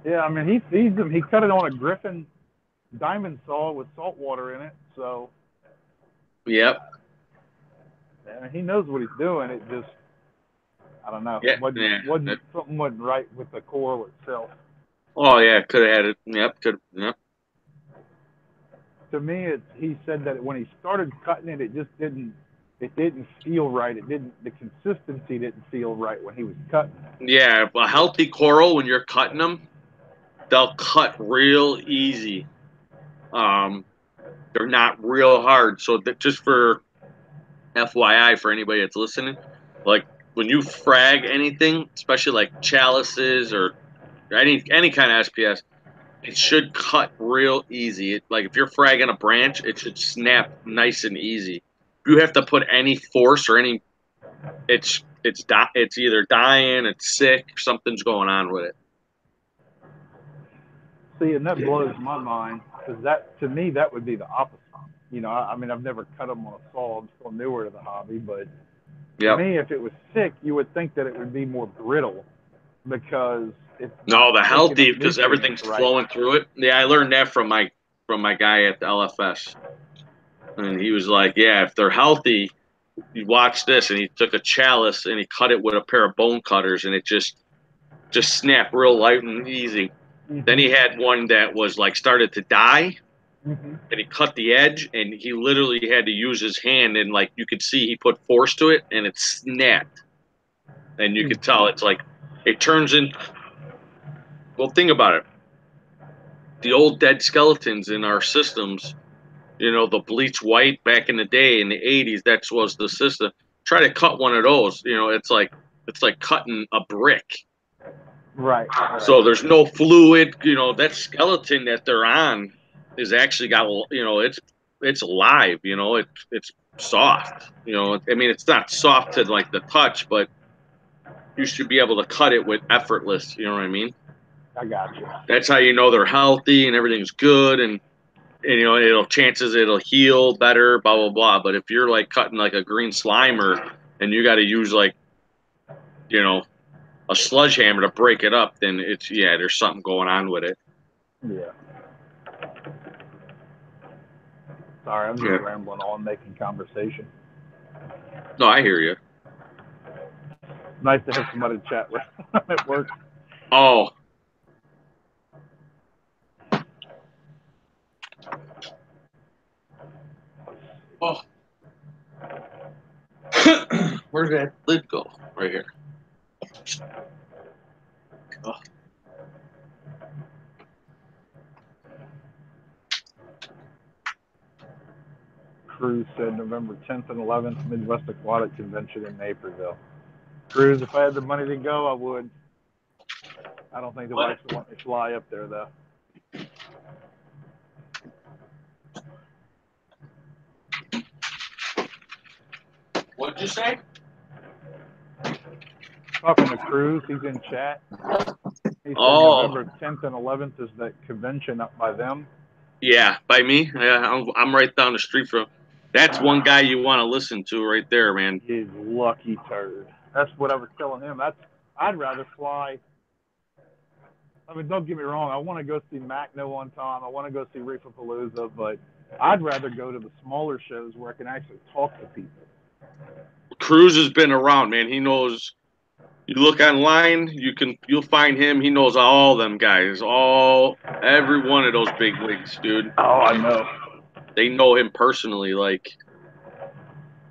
Yeah, I mean, he feeds them. He cut it on a Griffin diamond saw with salt water in it. So, Yep. and he knows what he's doing. It just, I don't know. Yeah. Something wasn't right with the coral itself. Oh, yeah. Could have had it. Yep. Yep. To me, he said that when he started cutting it, it didn't feel right. The consistency didn't feel right when he was cutting. Yeah, a healthy coral, when you're cutting them, they'll cut real easy. They're not real hard. So just for FYI for anybody that's listening, like when you frag anything, especially like chalices or any kind of SPS, it should cut real easy. Like if you're fragging a branch, it should snap nice and easy. If you have to put any force or any, it's either dying, it's sick, something's going on with it. See, and that blows my mind because to me that would be the opposite. I mean, I've never cut them on a saw. I'm still newer to the hobby, but to me, if it was sick, you would think that it would be more brittle because it's the healthy because everything's flowing through it. Yeah, I learned that from my guy at the LFS, and he was like, "Yeah, if they're healthy, you watch this." And he took a chalice and he cut it with a pair of bone cutters, and it just snapped real light and easy. Mm-hmm. Then he had one that was like started to die, and he cut the edge, and he literally had to use his hand, and like you could see, he put force to it, and it snapped, and you could tell it's like it turns in. Well, think about it. The old dead skeletons in our systems, the bleach white back in the day in the 80s, that was the system. Try to cut one of those, it's like cutting a brick. Right. So there's no fluid, that skeleton that they're on is actually got, it's alive, it's soft, I mean, it's not soft to like the touch, but you should be able to cut it with effortless, you know what I mean? I got you. That's how you know they're healthy and everything's good, and it'll heal better, blah blah blah. But if you're like cutting like a green slimer and you got to use like, a sludge hammer to break it up, then there's something going on with it. Yeah. Sorry, I'm just rambling on, making conversation. No, I hear you. Nice to have somebody to chat with at work. Oh. Oh. Where did that lid go? Right here. Oh. Cruz said November 10th and 11th, Midwest Aquatic Convention in Naperville. Cruz, if I had the money to go, I would. I don't think the wife would want me to fly up there, though. What'd you say? Talking to Cruz, he's in chat. He said November 10th and 11th is that convention up by them. Yeah, by me. I'm right down the street from. That's one guy you want to listen to right there, man. He's lucky turd. That's what I was telling him. I'd rather fly. I mean, don't get me wrong. I want to go see Macno one time. I want to go see Reefapalooza, but I'd rather go to the smaller shows where I can actually talk to people. Cruz has been around, man. He knows. You look online, you'll find him. He knows all them guys, every one of those big wigs, dude. Oh, I know. They know him personally, like.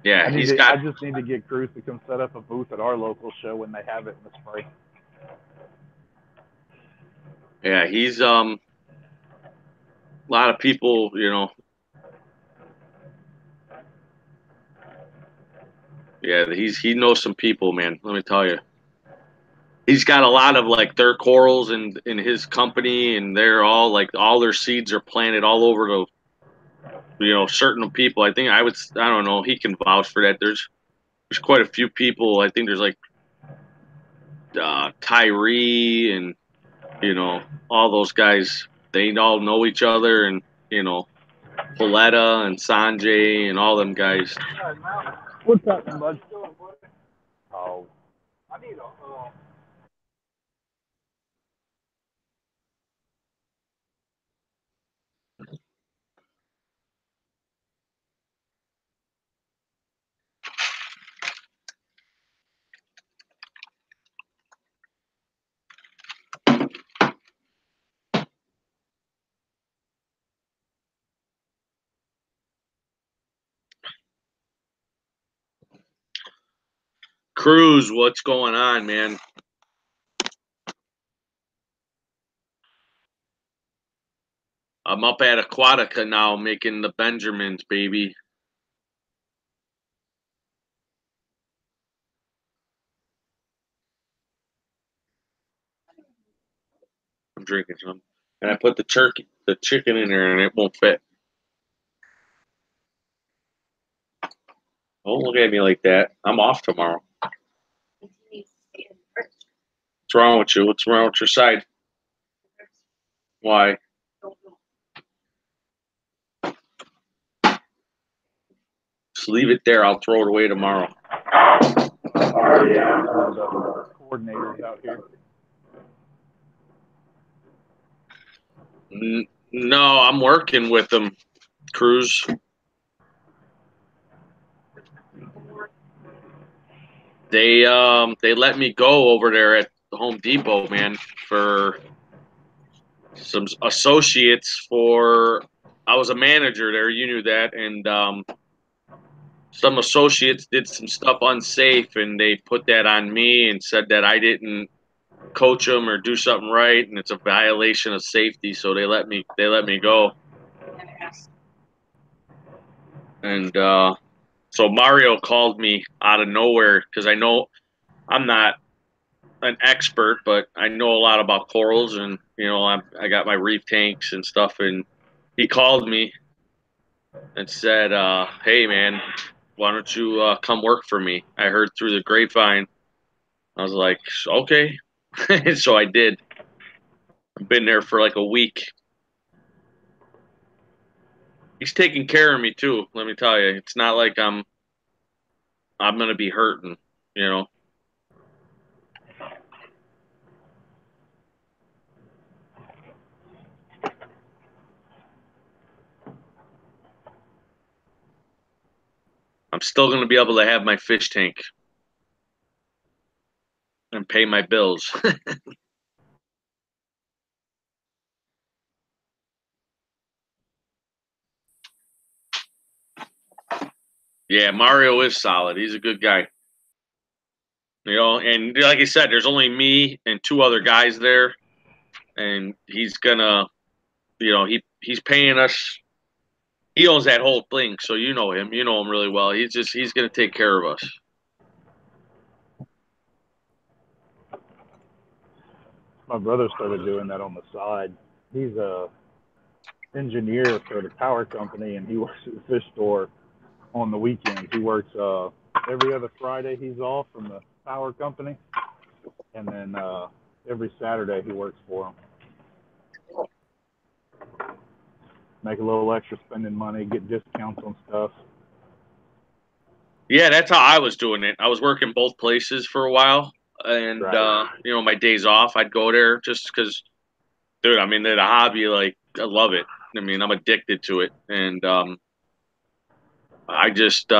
Yeah, I just need to get Cruz to come set up a booth at our local show when they have it in the spring. Yeah, he's a lot of people, Yeah, he knows some people, man. Let me tell you. He's got a lot of like their corals in his company, and they're all like all their seeds are planted all over the certain people. I don't know, he can vouch for that. there's quite a few people. I think there's like Tyree and all those guys. They all know each other, and Paletta and Sanjay and all them guys. What's up, bud? Oh. Cruz, what's going on, man? I'm up at Aquatica now making the Benjamins, baby. I'm drinking some. And I put the chicken in there and it won't fit. Don't look at me like that. I'm off tomorrow. What's wrong with you? What's wrong with your side? Why? Just leave it there. I'll throw it away tomorrow. Coordinators out here. No, I'm working with them, Cruz. They let me go over there at the Home Depot, man, for some associates for I was a manager there, you knew that, and some associates did some stuff unsafe and they put that on me and said that I didn't coach them or do something right and it's a violation of safety, so they let me go. And so Mario called me out of nowhere because I know I'm not an expert, but I know a lot about corals, and I got my reef tanks and stuff. And he called me and said, "Hey, man, why don't you come work for me? I heard through the grapevine." I was like, "Okay," so I did. I've been there for like a week. He's taking care of me too. Let me tell you, it's not like I'm gonna be hurting, you know. I'm still gonna be able to have my fish tank and pay my bills. Yeah, Mario is solid. He's a good guy. And like I said, there's only me and two other guys there, and he's gonna, he's paying us. He owns that whole thing, so you know him. You know him really well. He's gonna take care of us. My brother started doing that on the side. He's a engineer for the power company, and he works at the fish store on the weekends. He works every other Friday. He's off from the power company, and then every Saturday he works for them. Make a little extra spending money, get discounts on stuff. Yeah, that's how I was doing it. I was working both places for a while, and Right. my days off, I'd go there just because, dude. I mean, the hobby, like, I love it. I mean, I'm addicted to it, and I just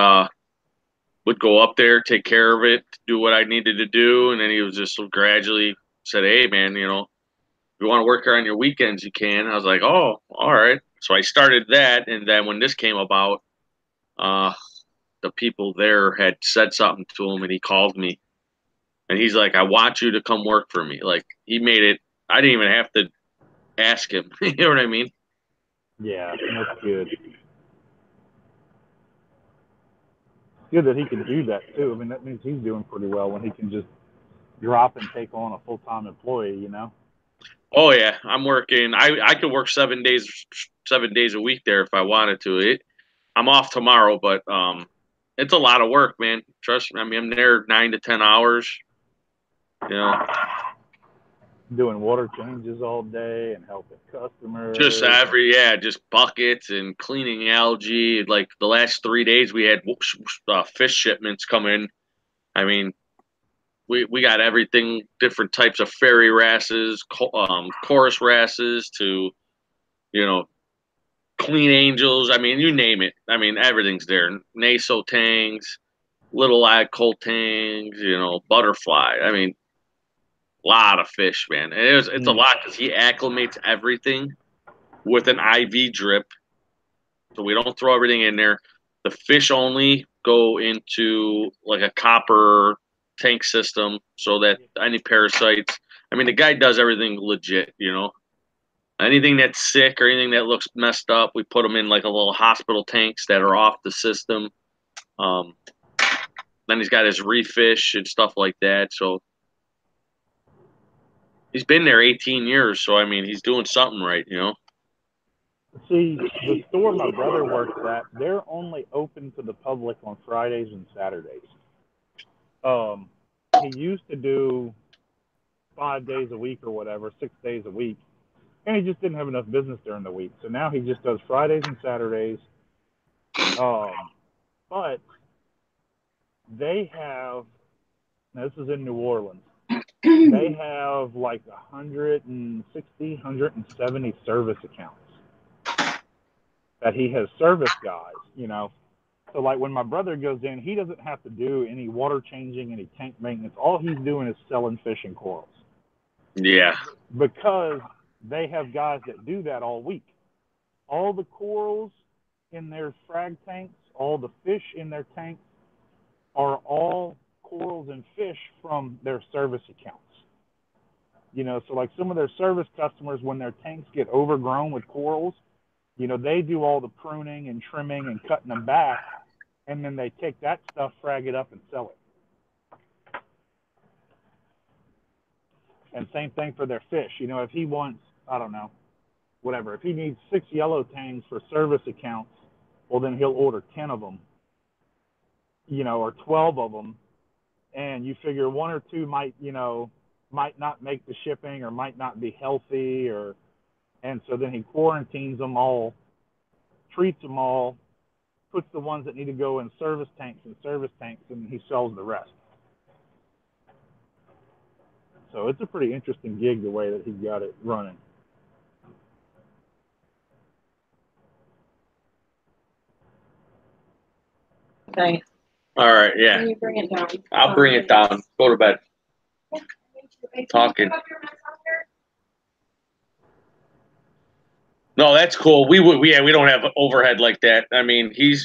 would go up there, take care of it, do what I needed to do, and then he was just gradually said, "Hey, man, if you want to work here on your weekends, you can." I was like, "Oh, all right." So I started that, and then when this came about, uh, the people there had said something to him, and he called me, and he's like, "I want you to come work for me." Like, he made it. I didn't even have to ask him. You know what I mean? Yeah, that's good. Good that he can do that too. I mean, that means he's doing pretty well when he can just drop and take on a full-time employee. Oh yeah, I'm working. I could work 7 days a week there if I wanted to. I'm off tomorrow, but it's a lot of work, man. Trust me. I mean, I'm there 9 to 10 hours. You know, Doing water changes all day and helping customers. just buckets and cleaning algae. Like the last 3 days, we had fish shipments come in. I mean, we got everything, different types of fairy wrasses, chorus wrasses to, you know, clean angels. I mean, you name it. I mean, everything's there. Naso tangs, little eye cold tangs, you know, butterfly. I mean, a lot of fish, man. And it's a lot because he acclimates everything with an IV drip. So we don't throw everything in there. The fish only go into like a copper tank system so that any parasites. I mean, the guy does everything legit, you know. Anything that's sick or anything that looks messed up, we put them in like a little hospital tanks that are off the system. Then he's got his reef fish and stuff like that. So he's been there 18 years. So, I mean, he's doing something right, you know. See, the store my brother works at, they're only open to the public on Fridays and Saturdays. He used to do 5 days a week or whatever, 6 days a week, and he just didn't have enough business during the week. So now he just does Fridays and Saturdays. But they have, now this is in New Orleans, they have like 160, 170 service accounts that he has service guys, you know. So like when my brother goes in, he doesn't have to do any water changing, any tank maintenance. All he's doing is selling fish and corals. Yeah. Because they have guys that do that all week. All the corals in their frag tanks, all the fish in their tanks are all corals and fish from their service accounts. You know, so like some of their service customers, when their tanks get overgrown with corals, you know, they do all the pruning and trimming and cutting them back, and then they take that stuff, frag it up, and sell it. And same thing for their fish. You know, if he wants, I don't know, whatever, if he needs 6 yellow tangs for service accounts, well, then he'll order 10 of them, you know, or 12 of them, and you figure 1 or 2 might, you know, might not make the shipping or might not be healthy, or, and so then he quarantines them all, treats them all, puts the ones that need to go in service tanks, and he sells the rest. So it's a pretty interesting gig the way that he got it running. Okay. All right, yeah. Can you bring it down? I'll bring it down. Go to bed. Talking. No, that's cool. We don't have overhead like that. I mean, he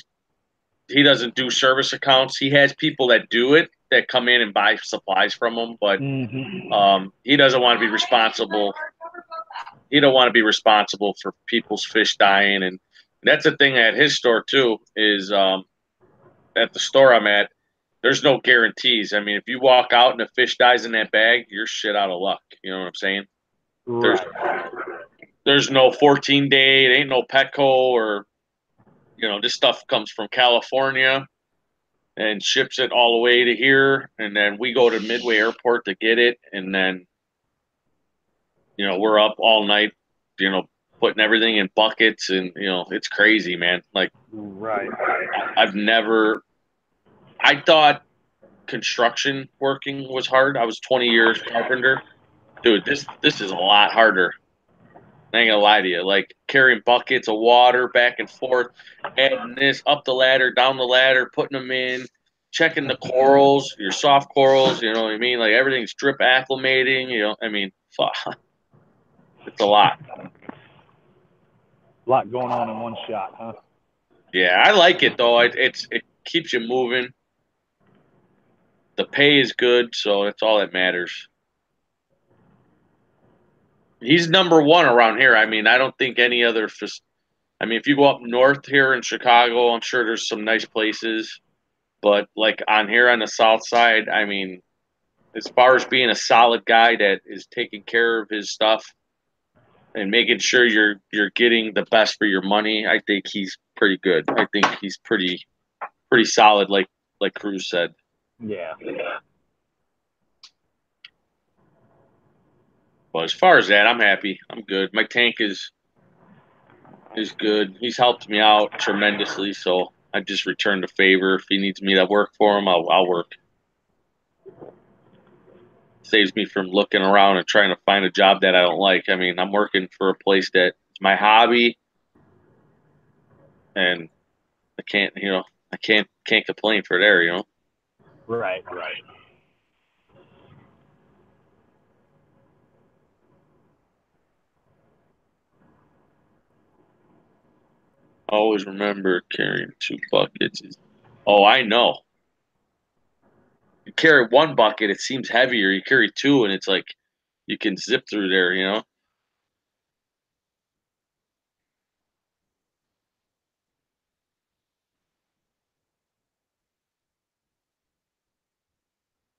doesn't do service accounts. He has people that do it, that come in and buy supplies from him, but he doesn't want to be responsible. He don't want to be responsible for people's fish dying, and that's the thing at his store too. Is at the store I'm at, there's no guarantees. I mean, if you walk out and the fish dies in that bag, you're shit out of luck. You know what I'm saying? Right. There's no 14-day. It ain't no Petco or, you know, this stuff comes from California and ships it all the way to here, and then we go to Midway Airport to get it, and then, you know, we're up all night, you know, putting everything in buckets, and, you know, it's crazy, man. Like, right. I thought construction working was hard. I was 20 years carpenter. Dude, this is a lot harder. I ain't gonna lie to you. Like carrying buckets of water back and forth, adding this up the ladder, down the ladder, putting them in, checking the corals, your soft corals, you know what I mean? Like everything's drip acclimating, you know, I mean, fuck. It's a lot. A lot going on in one shot, huh? Yeah, I like it though. It keeps you moving. The pay is good, so that's all that matters. He's number one around here. I mean, I don't think any other. I mean, if you go up north here in Chicago, I'm sure there's some nice places. But like on here on the south side, I mean, as far as being a solid guy that is taking care of his stuff and making sure you're getting the best for your money, I think he's pretty good. I think he's pretty pretty solid, like Cruz said. Yeah. But as far as that, I'm happy. I'm good. My tank is good. He's helped me out tremendously, so I just returned the favor. If he needs me to work for him, I'll work. Saves me from looking around and trying to find a job that I don't like. I mean, I'm working for a place that's my hobby, and I can't complain for there. Right. Always remember carrying 2 buckets. Oh, I know. You carry 1 bucket, it seems heavier. You carry 2, and it's like you can zip through there.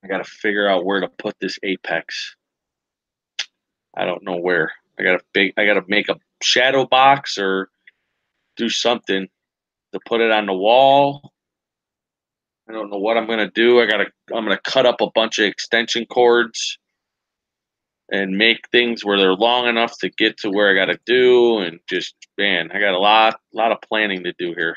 I got to figure out where to put this apex. I don't know where. I got to make a shadow box or do something to put it on the wall. I don't know what I'm gonna do. I'm gonna cut up a bunch of extension cords and make things where they're long enough to get to where I gotta do, and just man, I got a lot of planning to do here.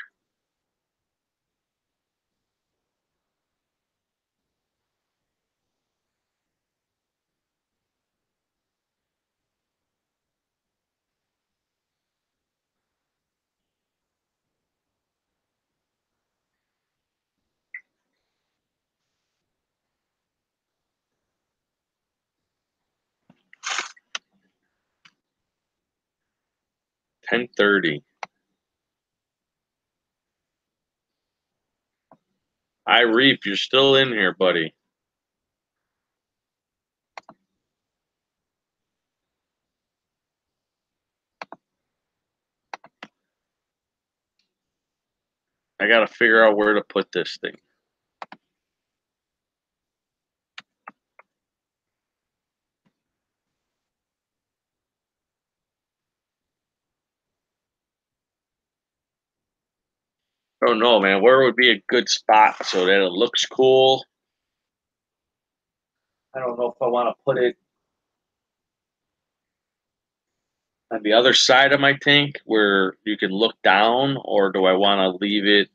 $10:30. Reef, you're still in here, buddy. I gotta figure out where to put this thing. I don't know, man. Where would be a good spot so that it looks cool? I don't know if I want to put it on the other side of my tank where you can look down, or do I want to leave it?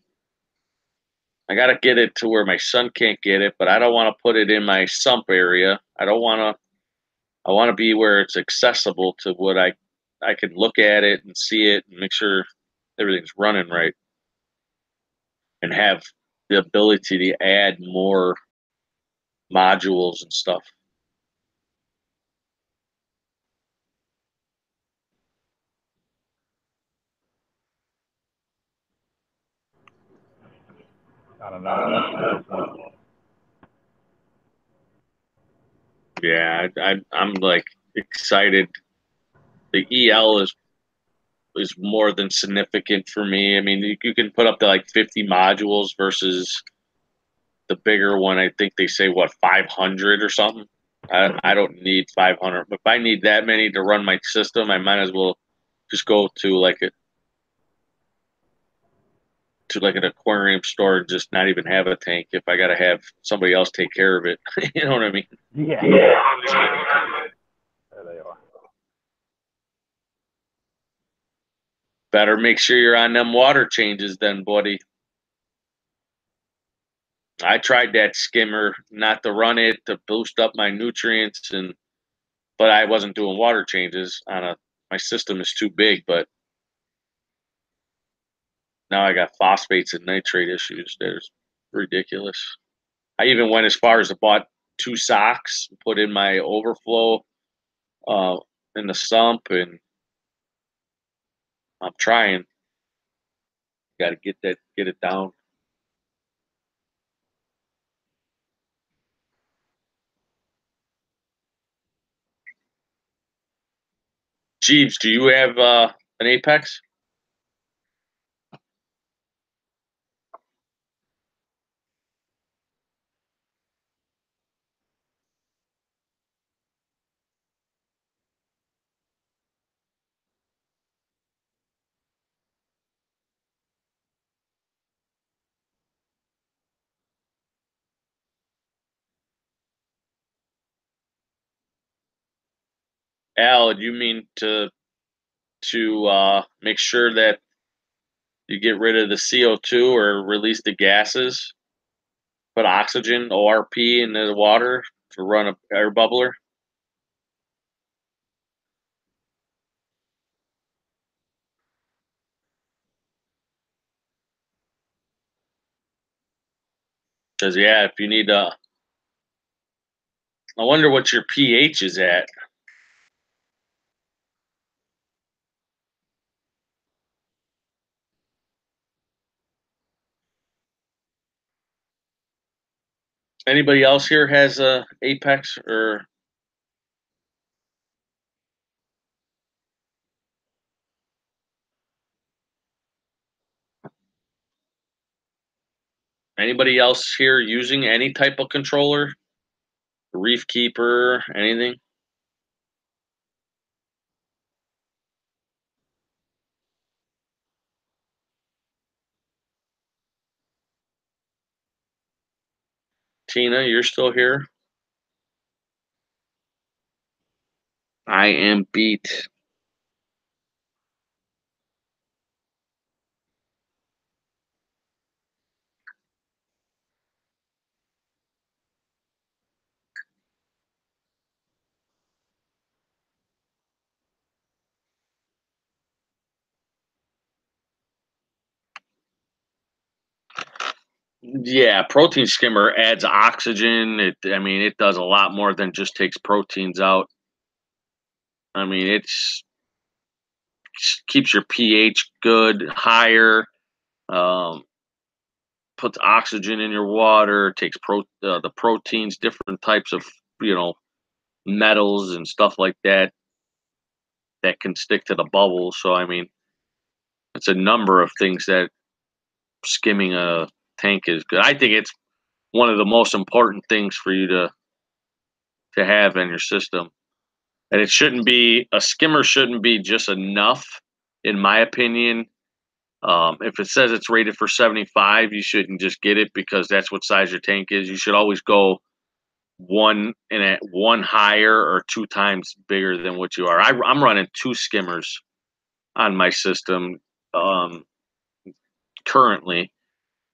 I got to get it to where my son can't get it, but I don't want to put it in my sump area. I don't want to. I want to be where it's accessible to what I can look at it and see it and make sure everything's running right, and have the ability to add more modules and stuff. I don't know. Yeah, I'm like excited. The EL is more than significant for me. I mean, you can put up to like 50 modules versus the bigger one. I think they say what 500 or something. I don't need 500. If I need that many to run my system, I might as well just go to like an aquarium store and just not even have a tank if I got to have somebody else take care of it. You know what I mean? Yeah. There they are. Better make sure you're on them water changes then, buddy. I tried that skimmer not to run it to boost up my nutrients, but I wasn't doing water changes my system is too big, but now I got phosphates and nitrate issues. There's ridiculous. I even went as far as to bought 2 socks, put in my overflow uh, in the sump, and I'm trying. Got to get it down. Jeeves, do you have an Apex? Al, you mean to make sure that you get rid of the CO2 or release the gases, put oxygen, ORP, into the water to run a air bubbler? Because yeah, if you need I wonder what your pH is at. Anybody else here has a Apex or anybody else here using any type of controller? Reef Keeper, anything? Tina, you're still here? I am beat. Yeah, protein skimmer adds oxygen. I mean, it does a lot more than just takes proteins out. I mean, keeps your pH good, higher. Um, Puts oxygen in your water. Takes the proteins, different types of metals and stuff like that can stick to the bubbles. So I mean, it's a number of things that skimming a tank is good. I think it's one of the most important things for you to have in your system. And it shouldn't be a skimmer shouldn't be just enough, in my opinion. If it says it's rated for 75, you shouldn't just get it because that's what size your tank is. You should always go one higher or two times bigger than what you are. I'm running two skimmers on my system um, currently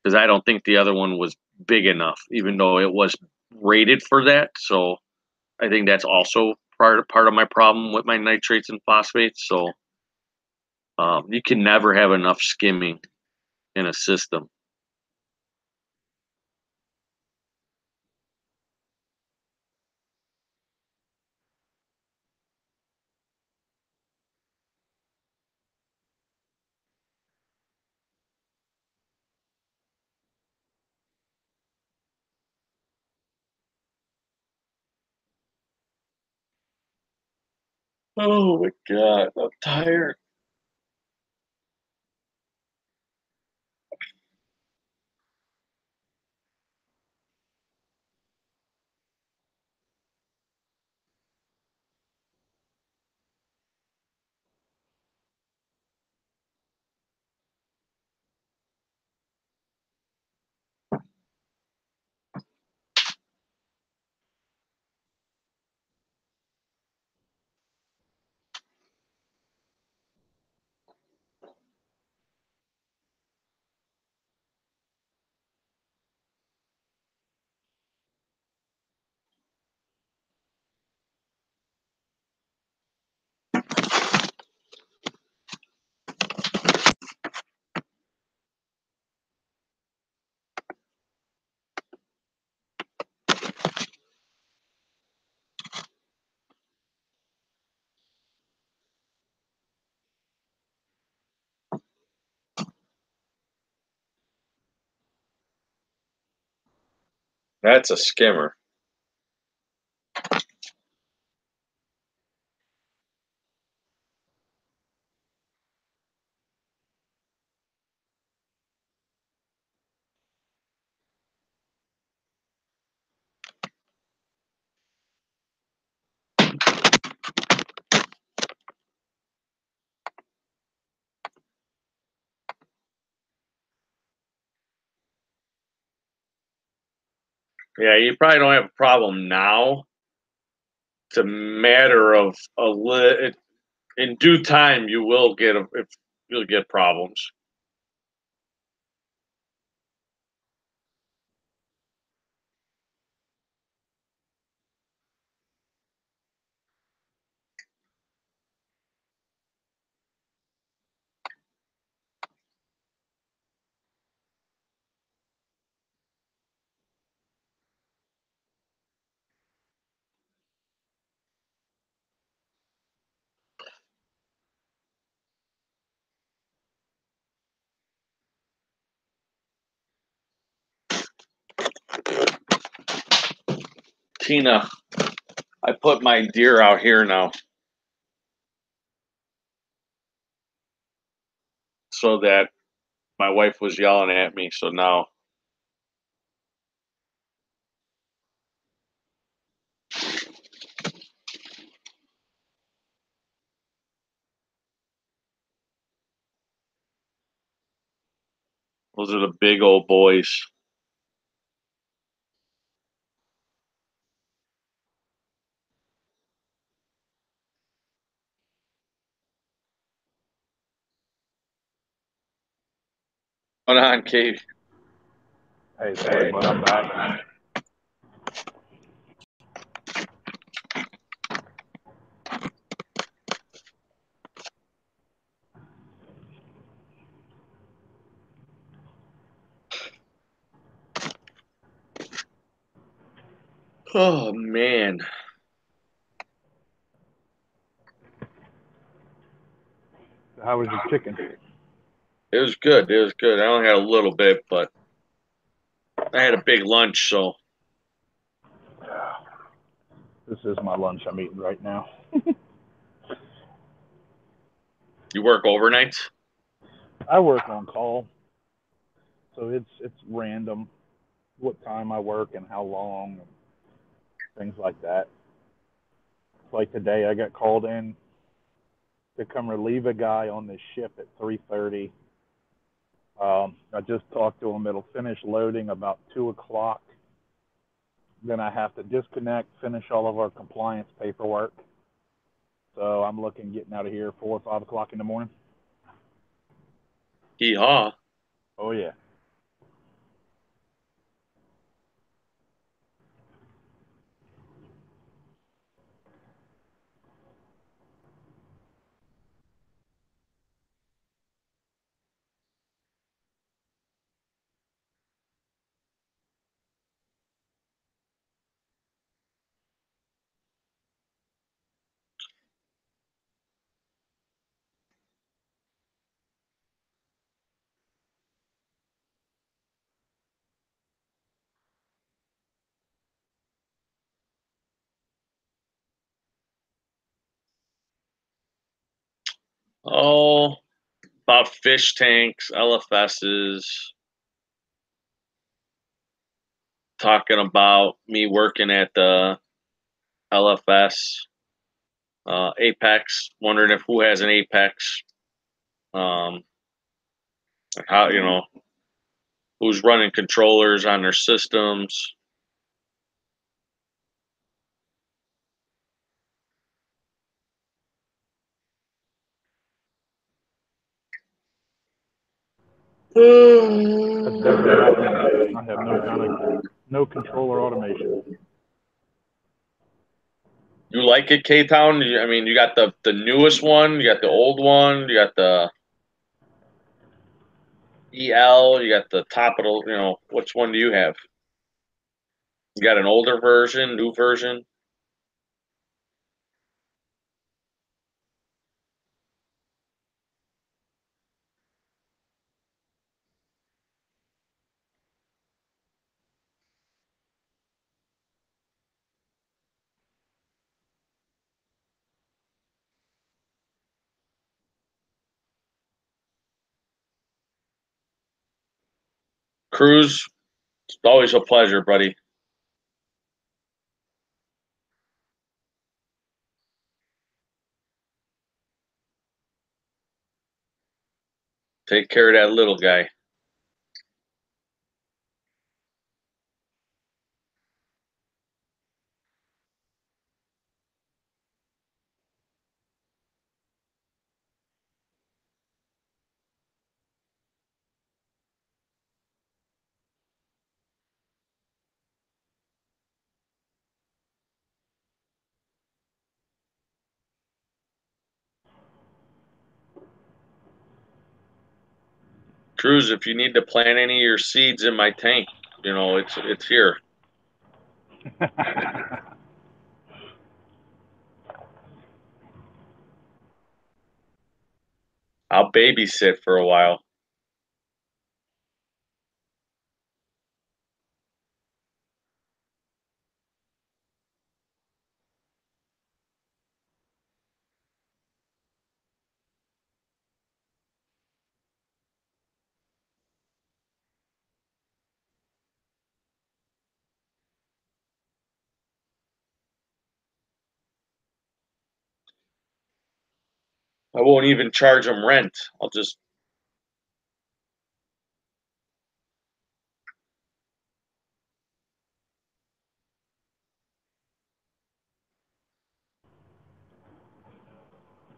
because I don't think the other one was big enough, even though it was rated for that. So I think that's also part of my problem with my nitrates and phosphates. So you can never have enough skimming in a system. Oh my god, I'm tired. That's a skimmer. Yeah, you probably don't have a problem now, It's a matter of in due time you will get you'll get problems. Tina, I put my deer out here now so that my wife was yelling at me, so now those are the big old boys. Hold on, Kate. Hey, sorry, but I'm back. Oh man. How was your chicken? It was good. It was good. I only had a little bit, but I had a big lunch, so This is my lunch I'm eating right now. you work overnights? I work on call, so it's random what time I work and how long and things like that. Like today, I got called in to come relieve a guy on this ship at 3:30. I just talked to him. It'll finish loading about 2 o'clock. Then I have to disconnect, finish all of our compliance paperwork. So I'm looking getting out of here 4 or 5 o'clock in the morning. Hee-haw. Oh yeah. Oh, about fish tanks, LFSs, talking about me working at the LFS, Apex, wondering if who has an Apex, um, how, who's running controllers on their systems. That's definitely not me. I have no controller automation. You like it, K-Town? I mean, you got the newest one, you got the old one, you got the EL, you got the top of the, which one do you have? You got an older version, new version? Cruz, it's always a pleasure, buddy. Take care of that little guy. Cruz, if you need to plant any of your seeds in my tank, you know, it's here. I'll babysit for a while. I won't even charge them rent. I'll just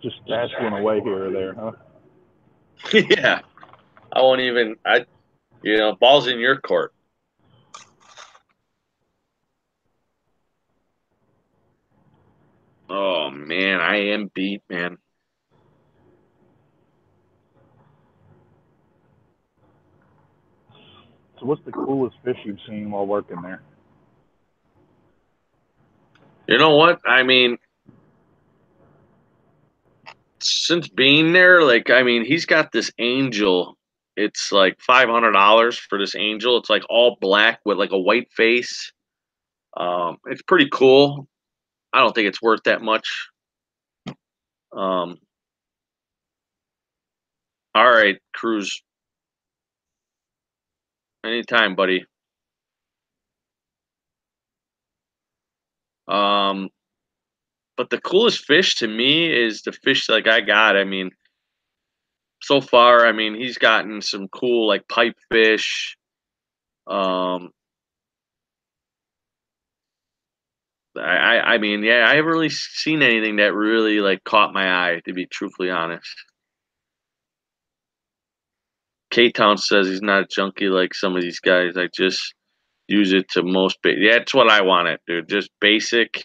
Just stash one away here or there, huh? yeah. I won't even. Ball's in your court. Oh man, I am beat, man. So what's the coolest fish you've seen while working there? You know what? I mean, since being there, like, I mean, he's got this angel. It's like $500 for this angel. It's like all black with like a white face. It's pretty cool. I don't think it's worth that much. Um, all right, Cruz. Anytime, buddy. Um, but the coolest fish to me is the fish like I got. I mean, so far, I mean, he's gotten some cool like pipefish. Um, I mean, yeah, I haven't really seen anything that really like caught my eye, to be truthfully honest. K Town says he's not a junkie like some of these guys. I just use it to most yeah, that's what I wanted, dude. Just basic,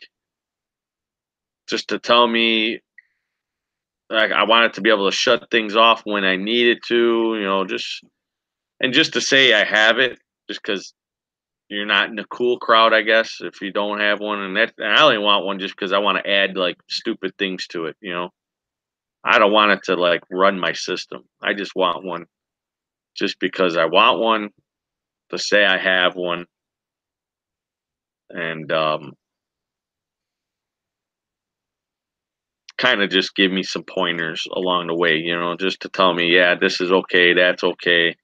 just to tell me like I wanted to be able to shut things off when I needed to, you know, just to say I have it, just because you're not in the cool crowd, I guess, if you don't have one. And I only want one just because I want to add like stupid things to it, you know. I don't want it to like run my system. I just want one just because I want one, to say I have one, and kind of just give me some pointers along the way, you know, just to tell me, yeah, this is okay, that's okay.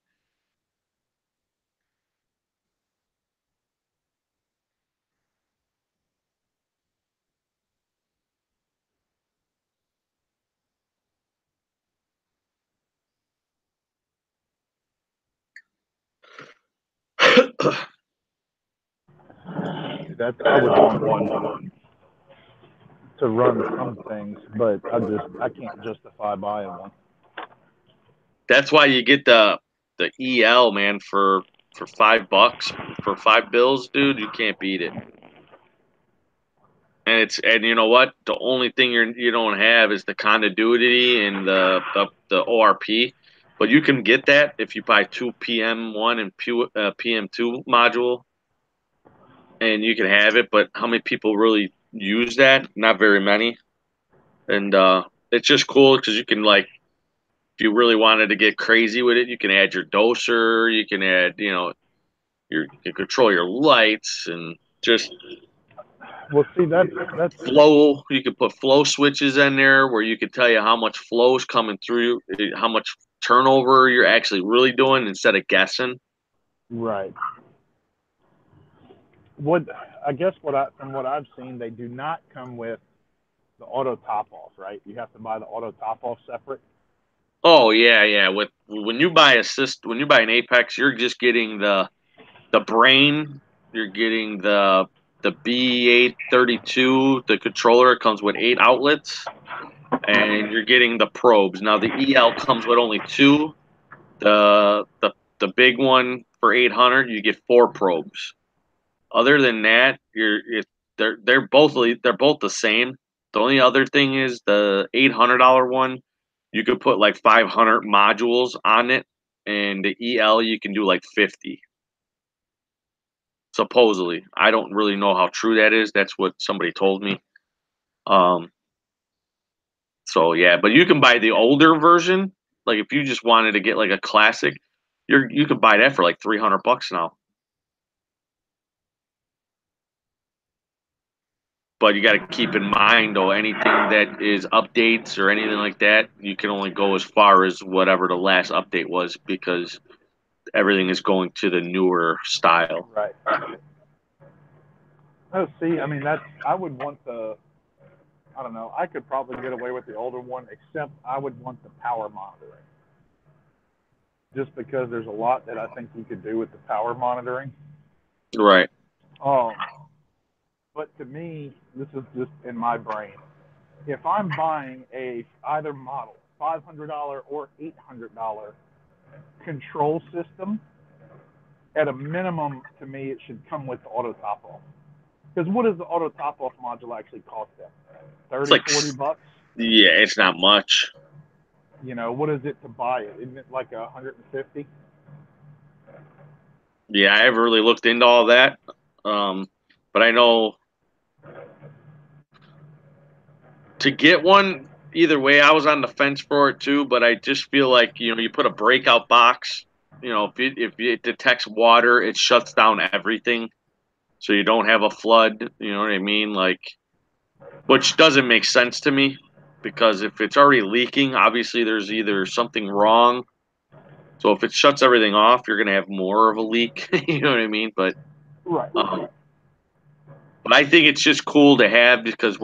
I would want one to run some things, but I can't justify buying one. That's why you get the EL, man, for $5, for 5 bills, dude. You can't beat it. And you know what? The only thing you don't have is the continuity and the ORP, but you can get that if you buy two PM1 and PM2 module, and you can have it. But how many people really use that? Not very many. And it's just cool because you can, like, if you really wanted to get crazy with it, you can add your doser, you can add, you know, you can control your lights and just Well, see, that's flow. You could put flow switches in there where you could tell you how much flow is coming through, how much turnover you're actually really doing instead of guessing. right. What I guess from what I've seen, they do not come with the auto top off, right? You have to buy the auto top off separate. Oh yeah, yeah. When you buy when you buy an Apex, you're just getting the brain. You're getting the B832. The controller comes with 8 outlets, and you're getting the probes. Now the EL comes with only two. The big one for 800, you get 4 probes. Other than that, they're both the same. The only other thing is the $800 one. You could put like 500 modules on it, and the EL you can do like 50. Supposedly, I don't really know how true that is. That's what somebody told me. So yeah, but you can buy the older version. Like if you just wanted to get like a classic, you could buy that for like $300 now. But you got to keep in mind though, anything that is updates or anything like that, you can only go as far as whatever the last update was because everything is going to the newer style. Right. Oh, see, I mean, I would want I don't know, I could probably get away with the older one, except I would want the power monitoring. Just because there's a lot that I think you could do with the power monitoring. Right. But to me, this is just in my brain. If I'm buying either model, $500 or $800 control system, at a minimum, to me, it should come with the auto top off. Because what does the auto top off module actually cost them? 30, like, $40? Yeah, it's not much. You know, what is it to buy it? Isn't it like 150? Yeah, I haven't really looked into all that. But I know to get one, either way, I was on the fence for it too, but I just feel like, you put a breakout box, if it detects water, it shuts down everything. So you don't have a flood, you know what I mean? Like, which doesn't make sense to me because if it's already leaking, obviously there's either something wrong. So if it shuts everything off, you're going to have more of a leak, you know what I mean? But Right. But I think it's just cool to have because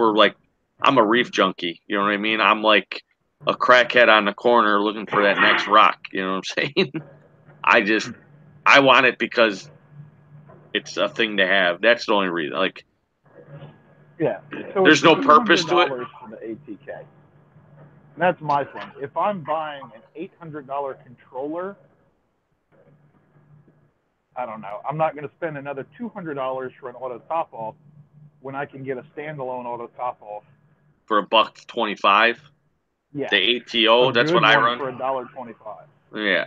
I'm a reef junkie. You know what I mean? I'm like a crackhead on the corner looking for that next rock. You know what I'm saying? I want it because it's a thing to have. That's the only reason. Like, Yeah. So there's it's no purpose to it. $200 for the ATK. That's my thing. If I'm buying an $800 controller, I don't know. I'm not going to spend another $200 for an auto top off when I can get a standalone auto top off For $1.25. Yeah. The ATO, that's what I run. For $1.25. Yeah.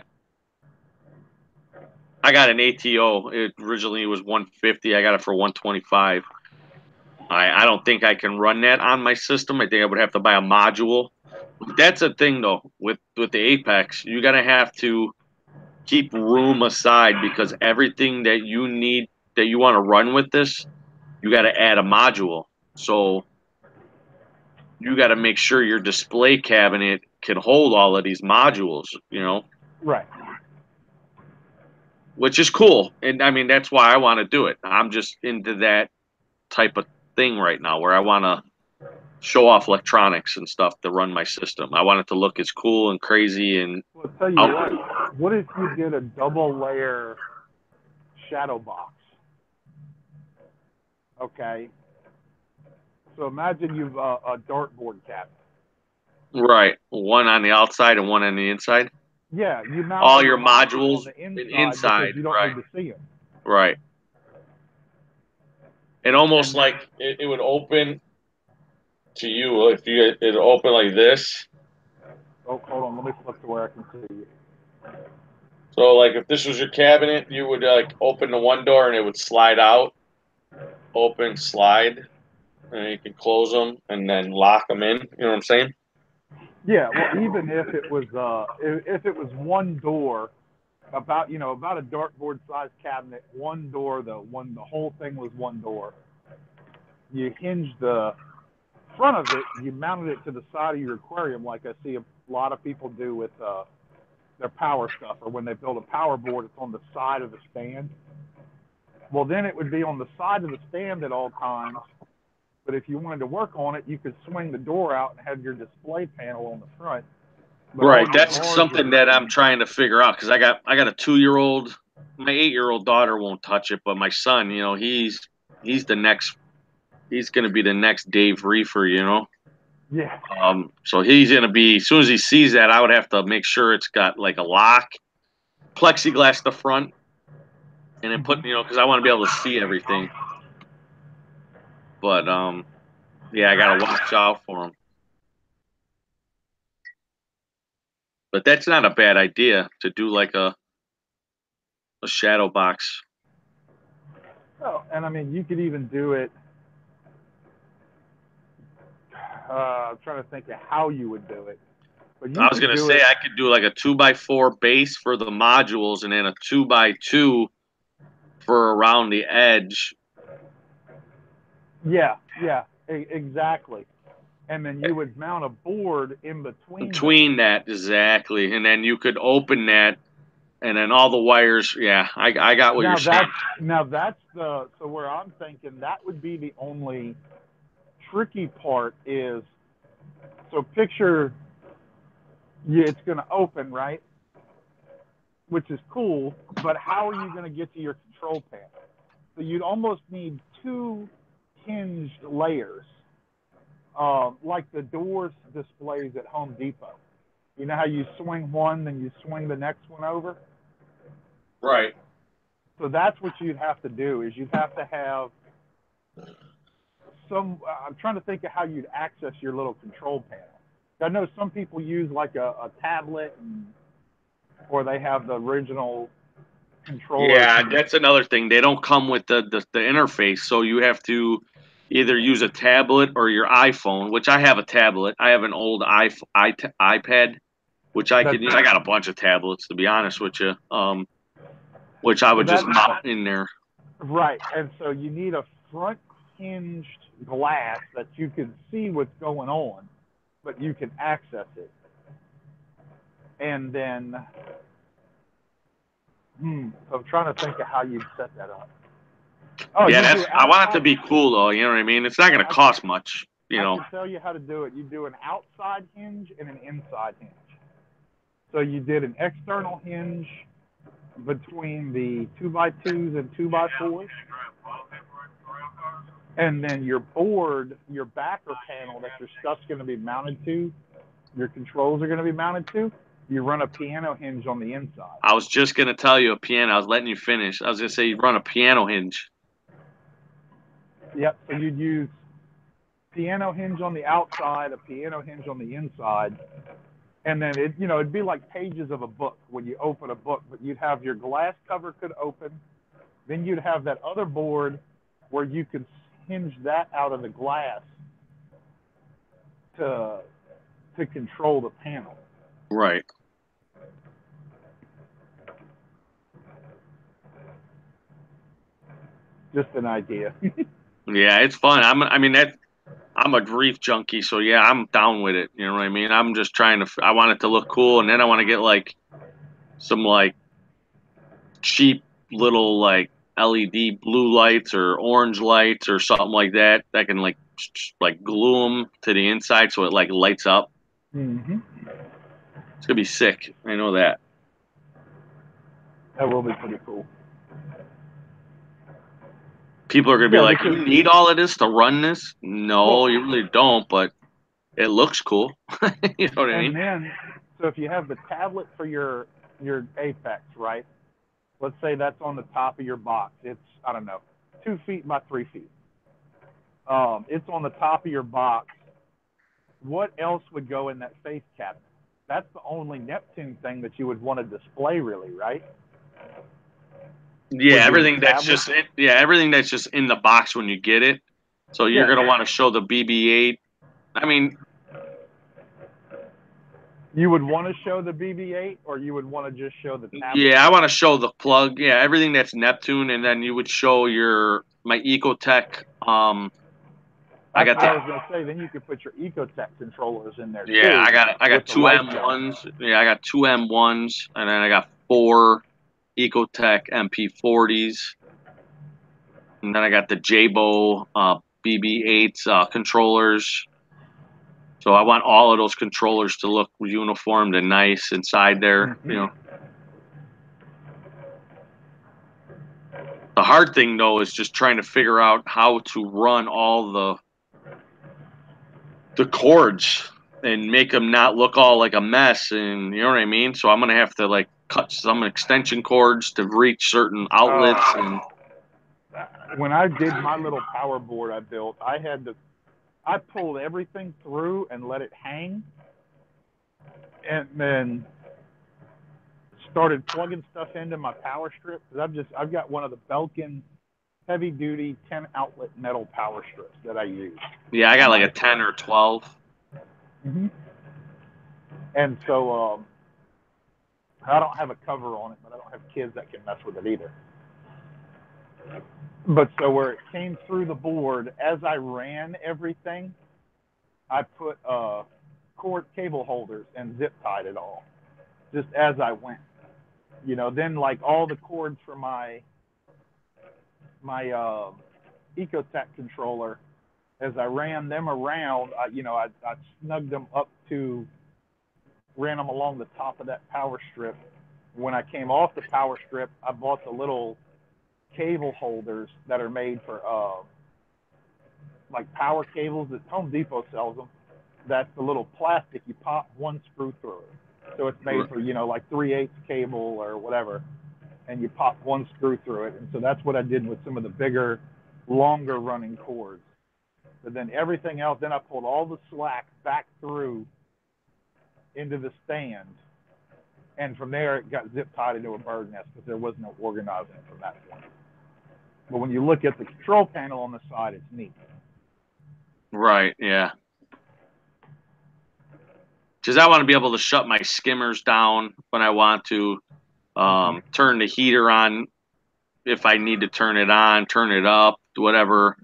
I got an ATO. It originally was $150. I got it for $125. I don't think I can run that on my system. I think I would have to buy a module. That's a thing though with the Apex. You're gonna have to keep room aside because everything that you need that you want to run with this, you got to add a module. So you got to make sure your display cabinet can hold all of these modules. Right. Which is cool. And I mean that's why I want to do it. I'm just into that type of thing right now where I want to show off electronics and stuff to run my system. I want it to look as cool and crazy and Well, I'll tell you what if you did a double layer shadow box? Okay. So imagine you've a dartboard cabinet. right, one on the outside and one on the inside. Yeah, you mount all your modules on the inside because you don't right. need to see them. Right. And almost like it would open to you if it open like this. Oh, hold on. Let me flip to where I can see you. So like if this was your cabinet, you would like open the one door and it would slide out, open, slide, and you can close them and then lock them in. You know what I'm saying? Yeah. Well, even if it was one door, about a dartboard sized cabinet, one door, the whole thing was one door. You hinge the front of it, you mounted it to the side of your aquarium, like I see a lot of people do with their power stuff, or when they build a power board, it's on the side of the stand. Well, then it would be on the side of the stand at all times. But if you wanted to work on it, you could swing the door out and have your display panel on the front. But right. That's something that I'm trying to figure out because I got a 2-year-old. My 8-year-old daughter won't touch it, but my son, he's the next. He's going to be the next Dave Reefer, Yeah. So he's going to be, as soon as he sees that, I would have to make sure it's got like a lock, plexiglass the front, and then put, because I want to be able to see everything. But, yeah, I got to watch out for him. But that's not a bad idea to do like a shadow box. Oh, and I mean, you could even do it. I'm trying to think of how you would do it, but you I was could gonna do say it. I could do like a 2x4 base for the modules, and then a 2x2 for around the edge. Yeah, exactly. And then you would mount a board in between them. Between that, exactly, and then you could open that, and then all the wires. Yeah, I got what you're saying. Now that's the so where I'm thinking that would be the only tricky part is so picture it's going to open, right? Which is cool, but how are you going to get to your control panel? So you'd almost need two hinged layers, like the doors displays at Home Depot. You know how you swing one, then you swing the next one over? Right. So that's what you'd have to do is you'd have to have some, I'm trying to think of how you'd access your little control panel. I know some people use like a tablet or they have the original controller. Yeah, that's another thing. They don't come with the interface, so you have to either use a tablet or your iPhone, which I have a tablet. I have an old iPad, which I could use. I got a bunch of tablets, to be honest with you, which I would just mount in there. Right, and so you need a front hinged glass that you can see what's going on, but you can access it. And then, I'm trying to think of how you'd set that up. Oh, yeah, I want it to be cool though. You know what I mean? It's not going to cost much. I can tell you how to do it. You do an outside hinge and an inside hinge. So you did an external hinge between the 2x2s and 2x4s. And then your board, your backer panel that your stuff's going to be mounted to, your controls are going to be mounted to, you run a piano hinge on the inside. I was just going to tell you a piano. I was letting you finish. I was going to say you run a piano hinge. Yep, so you'd use piano hinge on the outside, a piano hinge on the inside, and then it'd be like pages of a book when you open a book, but you'd have your glass cover could open, then you'd have that other board where you could hinge that out of the glass to control the panel. Right. Just an idea. Yeah, it's fun. I'm a reef junkie, so yeah, I'm down with it. You know what I mean? I'm just trying to. I want it to look cool, and then I want to get like some like cheap little like LED blue lights or orange lights or something like that that can like glue them to the inside so it like lights up. Mm-hmm. It's gonna be sick. I know that. That will be pretty cool. People are gonna be like, "You need all of this to run this?" No, you really don't, but it looks cool. You know what I mean? And then, so if you have the tablet for your Apex, right? Let's say that's on the top of your box. It's, I don't know, 2 feet by 3 feet. It's on the top of your box. What else would go in that face cabinet? That's the only Neptune thing that you would want to display, really, right? Yeah, everything that's just in the box when you get it. So you're gonna want to show the BB-8. I mean, you would want to show the BB-8, or you would want to just show the tablet? Yeah, I want to show the plug. Yeah, everything that's Neptune, and then you would show my Ecotech. I was gonna say, then you could put your Ecotech controllers in there. Yeah, too, I got two M1s. Yeah, I got two M1s, and then I got 4 Ecotech MP40s, and then I got the Jabo BB-8s controllers. So I want all of those controllers to look uniformed and nice inside there. Mm-hmm. You know. The hard thing though is just trying to figure out how to run all the cords and make them not look all like a mess, and you know what I mean. So I'm gonna have to like cut some extension cords to reach certain outlets. And when I did my little power board I built, I pulled everything through and let it hang, and then started plugging stuff into my power strip because I've got one of the Belkin heavy duty 10 outlet metal power strips that I use. Yeah, I got like a 10 or 12. Mm-hmm. And so I don't have a cover on it, but I don't have kids that can mess with it either. But so where it came through the board, as I ran everything, I put cord cable holders and zip tied it all, just as I went. You know, then like all the cords for my Ecotech controller, as I ran them around, I snugged them up to, ran them along the top of that power strip. When I came off the power strip, I bought the little cable holders that are made for like power cables that Home Depot sells them. That's the little plastic, you pop one screw through it. So it's made for, like 3/8 cable or whatever, and you pop one screw through it. And so that's what I did with some of the bigger, longer running cords. But then everything else, then I pulled all the slack back through into the stand. And from there, it got zip tied into a bird nest because there was no organizing from that point. But when you look at the control panel on the side, it's neat. Right, yeah. Because I want to be able to shut my skimmers down when I want to, turn the heater on if I need to turn it on, turn it up, whatever.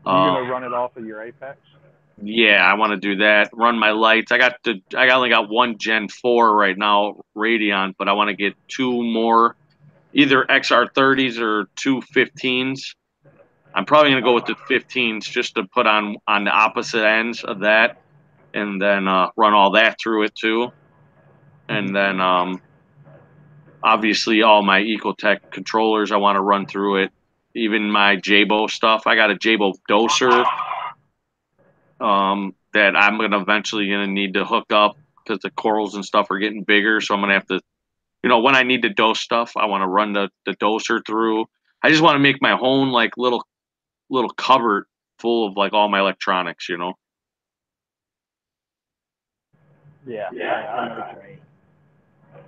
You're going to run it off of your Apex? Yeah, I want to do that. Run my lights. I only got one Gen 4 right now, Radeon, but I want to get two more, either XR30s or two 15s. I'm probably going to go with the 15s just to put on the opposite ends of that, and then run all that through it too. And then obviously all my Ecotech controllers I want to run through it. Even my Jabo stuff. I got a Jabo doser that I'm eventually gonna need to hook up because the corals and stuff are getting bigger. So I'm gonna have to, when I need to dose stuff, I want to run the doser through. I just want to make my own like little cupboard full of like all my electronics. Yeah, I know what you mean.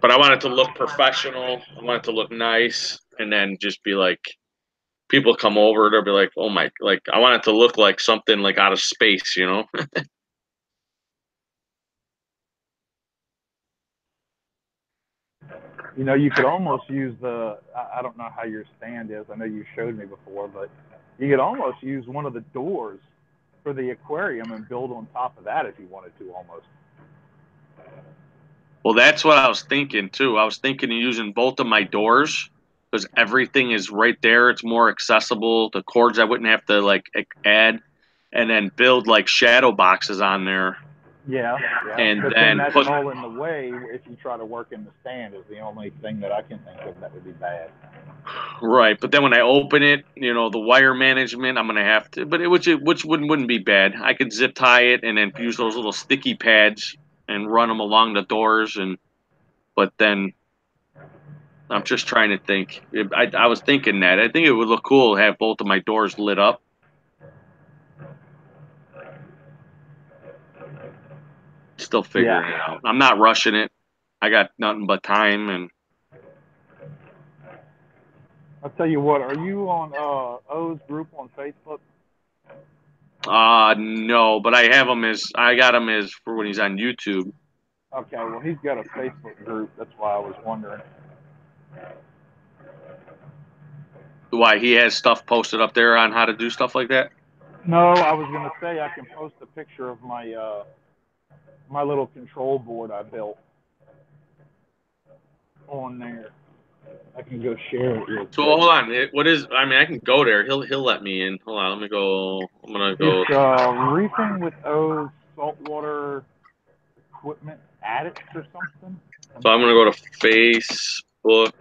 But I want it to look professional. I want it to look nice, and then just be like, people come over, they'll be like, "Oh my!" Like I want it to look like something like out of space. You could almost use I don't know how your stand is. I know you showed me before, but you could almost use one of the doors for the aquarium and build on top of that if you wanted to almost. Well, that's what I was thinking too. I was thinking of using both of my doors because everything is right there. It's more accessible. The cords I wouldn't have to like add, and then build like shadow boxes on there. Yeah. And but then that's all in the way if you try to work in the stand is the only thing that I can think of that would be bad. Right, but then when I open it, the wire management, I'm gonna have to. But which wouldn't be bad. I could zip tie it and then use those little sticky pads and run them along the doors. But then I'm just trying to think. I was thinking that I think it would look cool to have both of my doors lit up. Still figuring it out. I'm not rushing it. I got nothing but time, and I'll tell you what. Are you on O's group on Facebook? no, but I got him as for when he's on YouTube. Okay, well he's got a Facebook group. That's why I was wondering. Why he has stuff posted up there on how to do stuff like that? No, I was gonna say I can post a picture of my my little control board I built on there. I can go share it real quick. So hold on. I can go there. He'll let me in. Hold on. Let me go. I'm gonna go. It's Reefing with O's saltwater equipment addicts or something. So I'm gonna go to Facebook.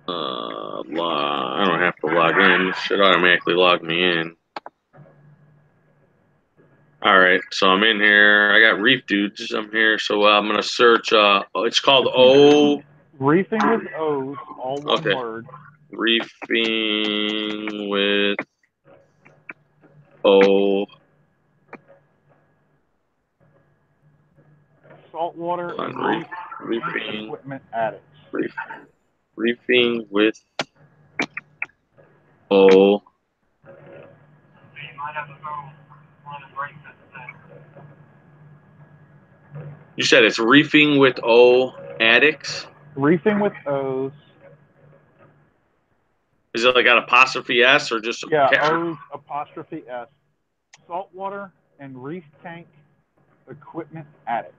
I don't have to log in. It should automatically log me in. All right, so I'm in here. I got Reef Dudes. I'm here, so I'm gonna search. It's called O. Reefing with O's, all one word. Reefing with O. Saltwater and reef Reefing. Equipment addicts. Reefing with O. You said it's reefing with O addicts? Reefing with O's. Is it like an apostrophe S or just Yeah, O's apostrophe S. Saltwater and reef tank equipment addicts.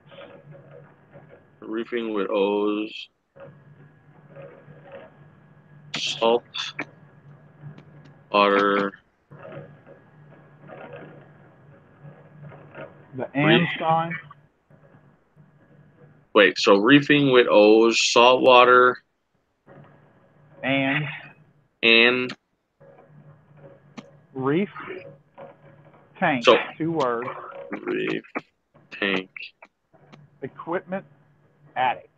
Reefing with O's. Salt. Water. The and sign. Wait, so reefing with O's, saltwater, And reef tank. So 2 words. reef tank. Equipment addicts.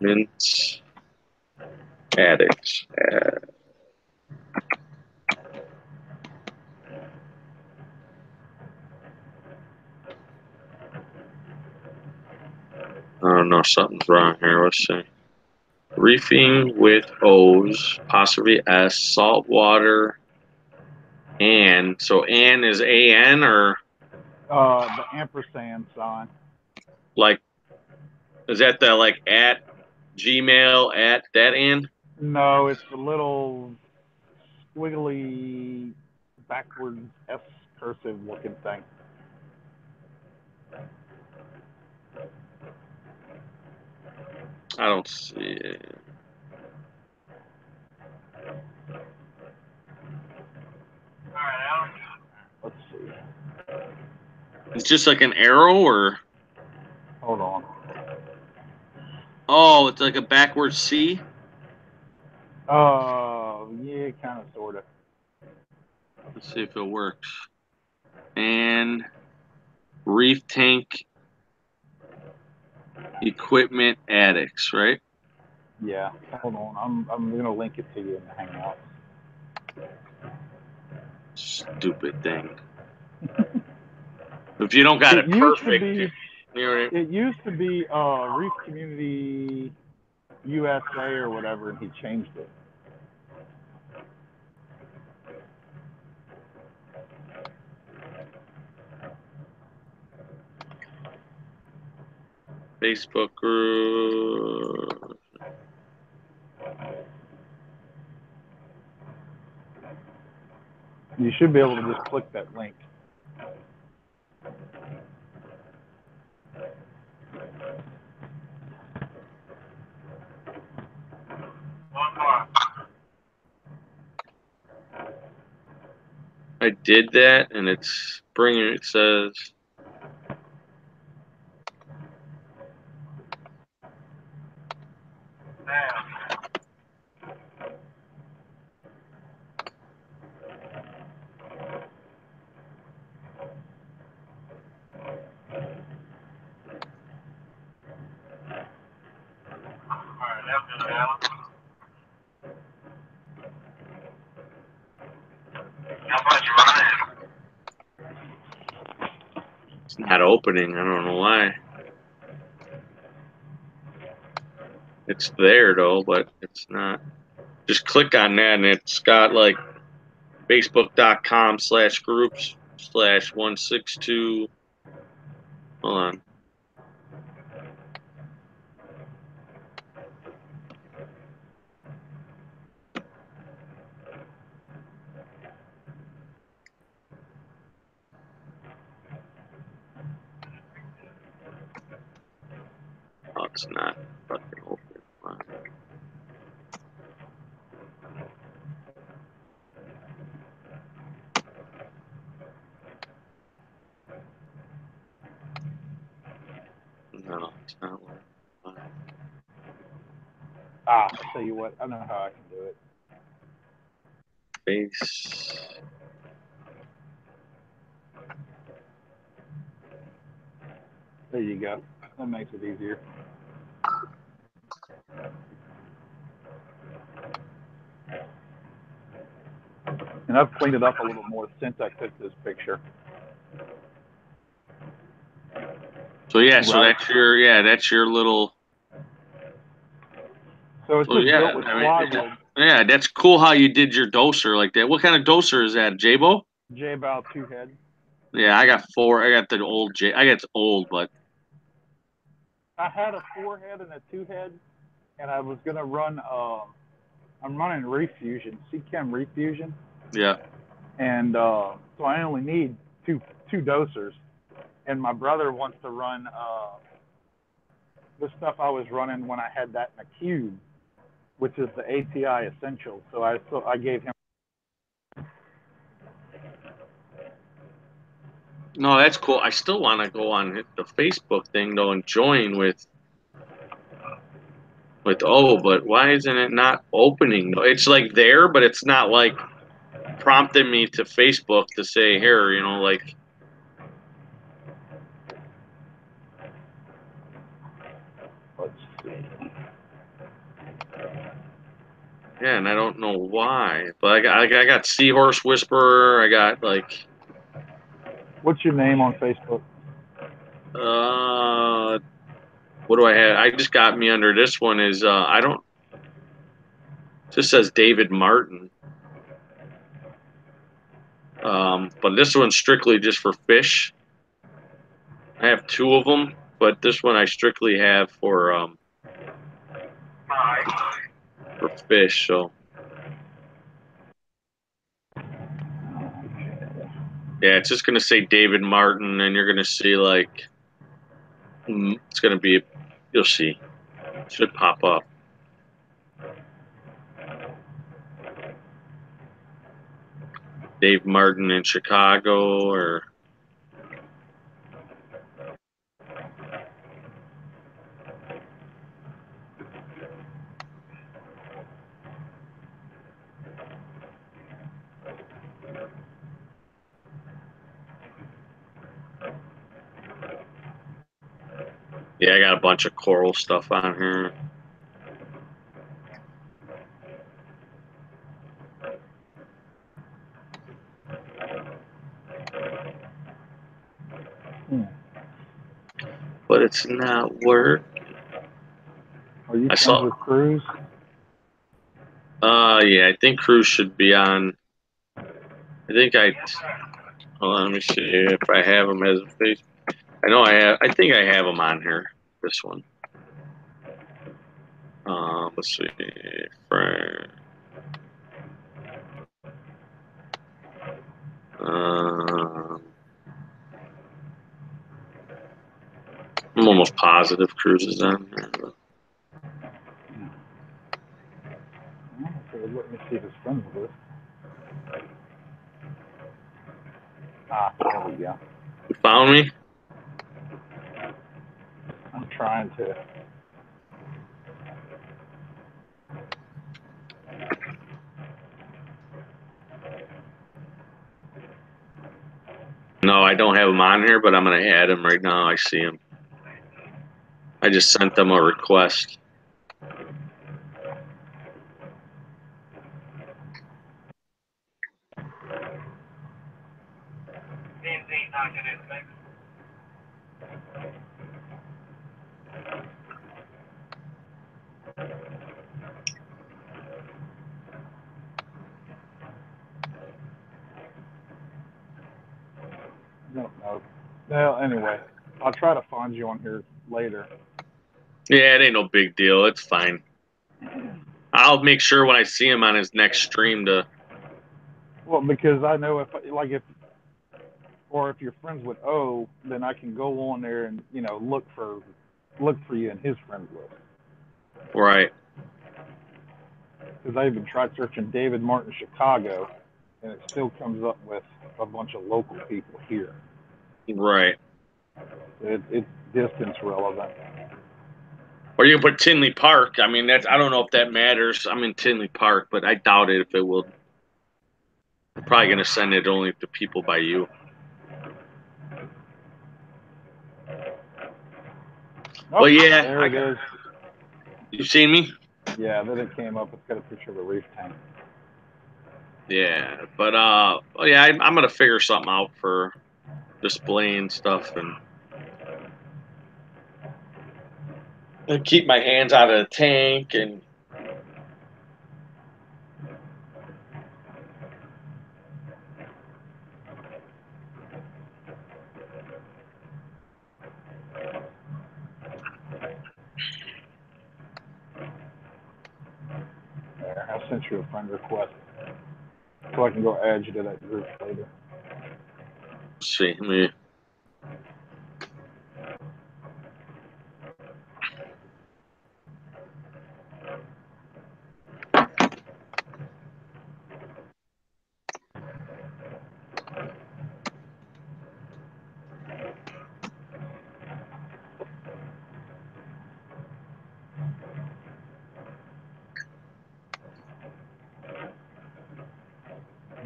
Equipment addicts. I don't know, something's wrong here. Let's see. Reefing with O's, apostrophe S, saltwater, and. So An is A-N or The ampersand sign. like, is that the like at Gmail at that An? No, it's the little squiggly backwards S cursive looking thing. I don't see it. Let's see. It's just like an arrow or? Hold on. Oh, it's like a backwards C? Yeah, kind of, sort of. Let's see if it works. And reef tank equipment addicts, right? Yeah. Hold on. I'm gonna link it to you in the Hangout. Stupid thing. If you don't got it perfect, you know what I mean? It used to be Reef Community USA or whatever, and he changed it. Facebook group. You should be able to just click that link. I did that, and it's bringing. It says. It's not opening. I don't know why. It's there though, but it's not. Just click on that, and it's got like facebook.com/groups/162. Hold on. Oh, it's not fucking open. Wow. No, it's not working. I'll tell you what. I know how I can do it. Base. There you go. That makes it easier. And I've cleaned it up a little more since I took this picture. So yeah, so Right. that's your little. So it's So just yeah, built with plywood. yeah, that's cool how you did your doser like that. What kind of doser is that, Jabo? J-bow 2-head. Yeah, I got 4. I got the old J. I got it's old, but I had a 4-head and a 2-head, and I was gonna run. I'm running reef fusion, CChem reef fusion, yeah. and so I only need two dosers. And my brother wants to run the stuff I was running when I had that in a cube, which is the ATI Essential. So I gave him. No, that's cool. I still want to go on the Facebook thing though and join with but why isn't it not opening? It's like there, but it's not like prompting me to Facebook to say here, like. Let's see. Yeah, and I don't know why, but I got Seahorse Whisperer. I got like. What's your name on Facebook? What do I have? I just got me under this one is I don't. It just says David Martin. But this one's strictly just for fish. I have 2 of them, but this one I strictly have for fish. So yeah, it's just gonna say David Martin, and you're gonna see like it's gonna be. You'll see. It should pop up. Dave Martin in Chicago, or yeah, I got a bunch of coral stuff on here. But it's not work. Are you friends with Cruz? Yeah, I think Cruz should be on. I think hold on, let me see if I have him as a face. I know I have. I think I have him on here. This one. Let's see. Frank. I'm almost positive Cruz is on here. Okay, let me see if his friends with. There we go. You found me? I'm trying to. No, I don't have him on here, but I'm going to add him right now. I see him. I just sent them a request. No, no. Well, anyway, I'll try to find you on here later. Yeah, it ain't no big deal. It's fine. I'll make sure when I see him on his next stream to. Well, because I know if you're friends with O, then I can go on there and look for you in his friends list. Right. Because I even tried searching David Martin Chicago, and it still comes up with a bunch of local people here. Right. It's distance relevant. Or you can put Tinley Park. I mean, I don't know if that matters. I'm in Tinley Park, but I doubt it if it will. They're probably going to send it only to people by you. Oh, But yeah, there it is. You seen me? Yeah, then it came up. It's got a picture of a reef tank. Yeah, but yeah, I'm gonna figure something out for displaying stuff and keep my hands out of the tank and. There, I sent you a friend request so I can go add you to that group later. See me.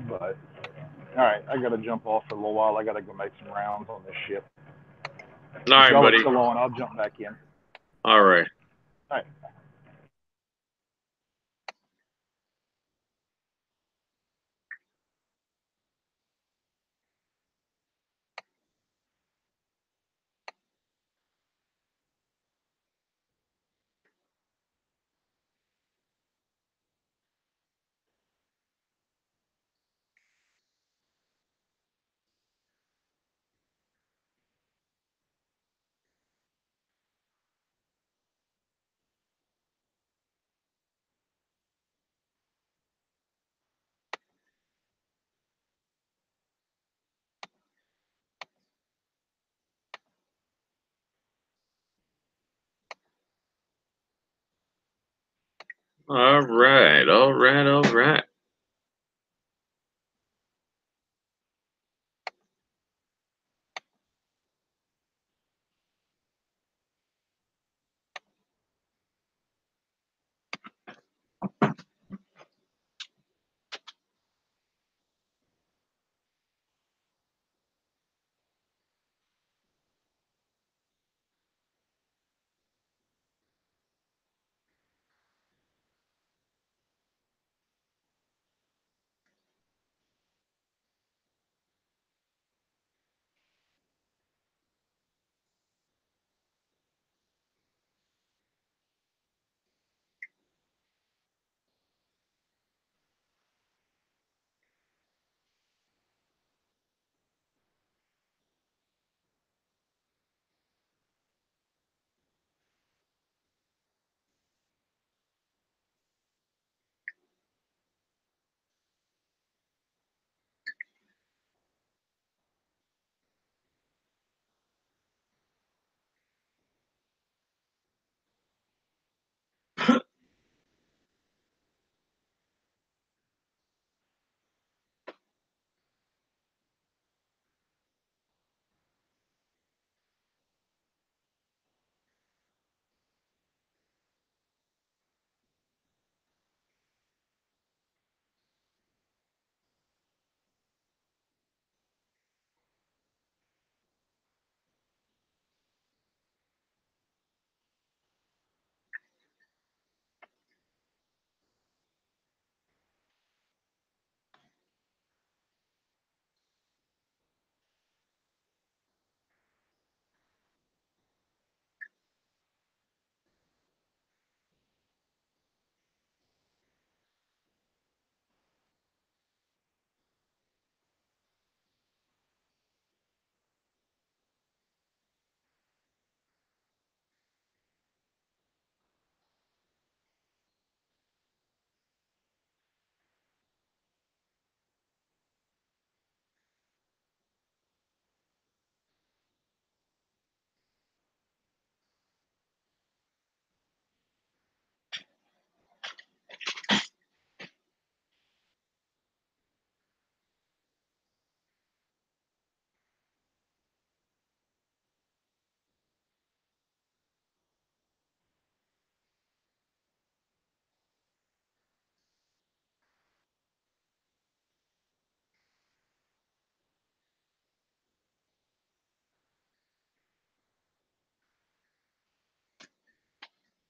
But all right, I gotta jump off for a little while. I gotta go make some rounds on this ship. All If right, y'all are buddy. still on, I'll jump back in. All right. All right. All right. All right. All right.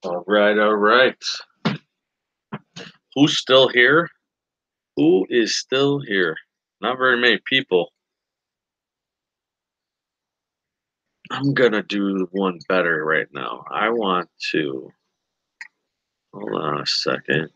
All right, all right. Who's still here? Who is still here? Not very many people. I'm gonna do one better right now. I want to. Hold on a second.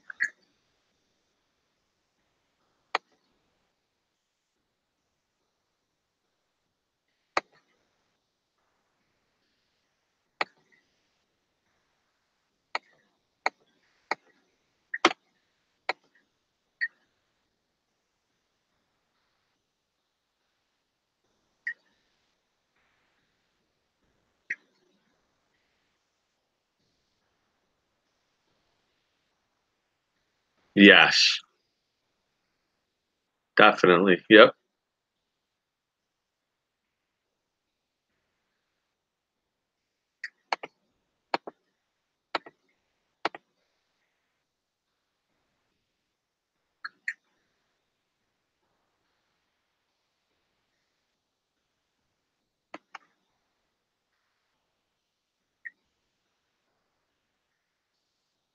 Yes, definitely. Yep.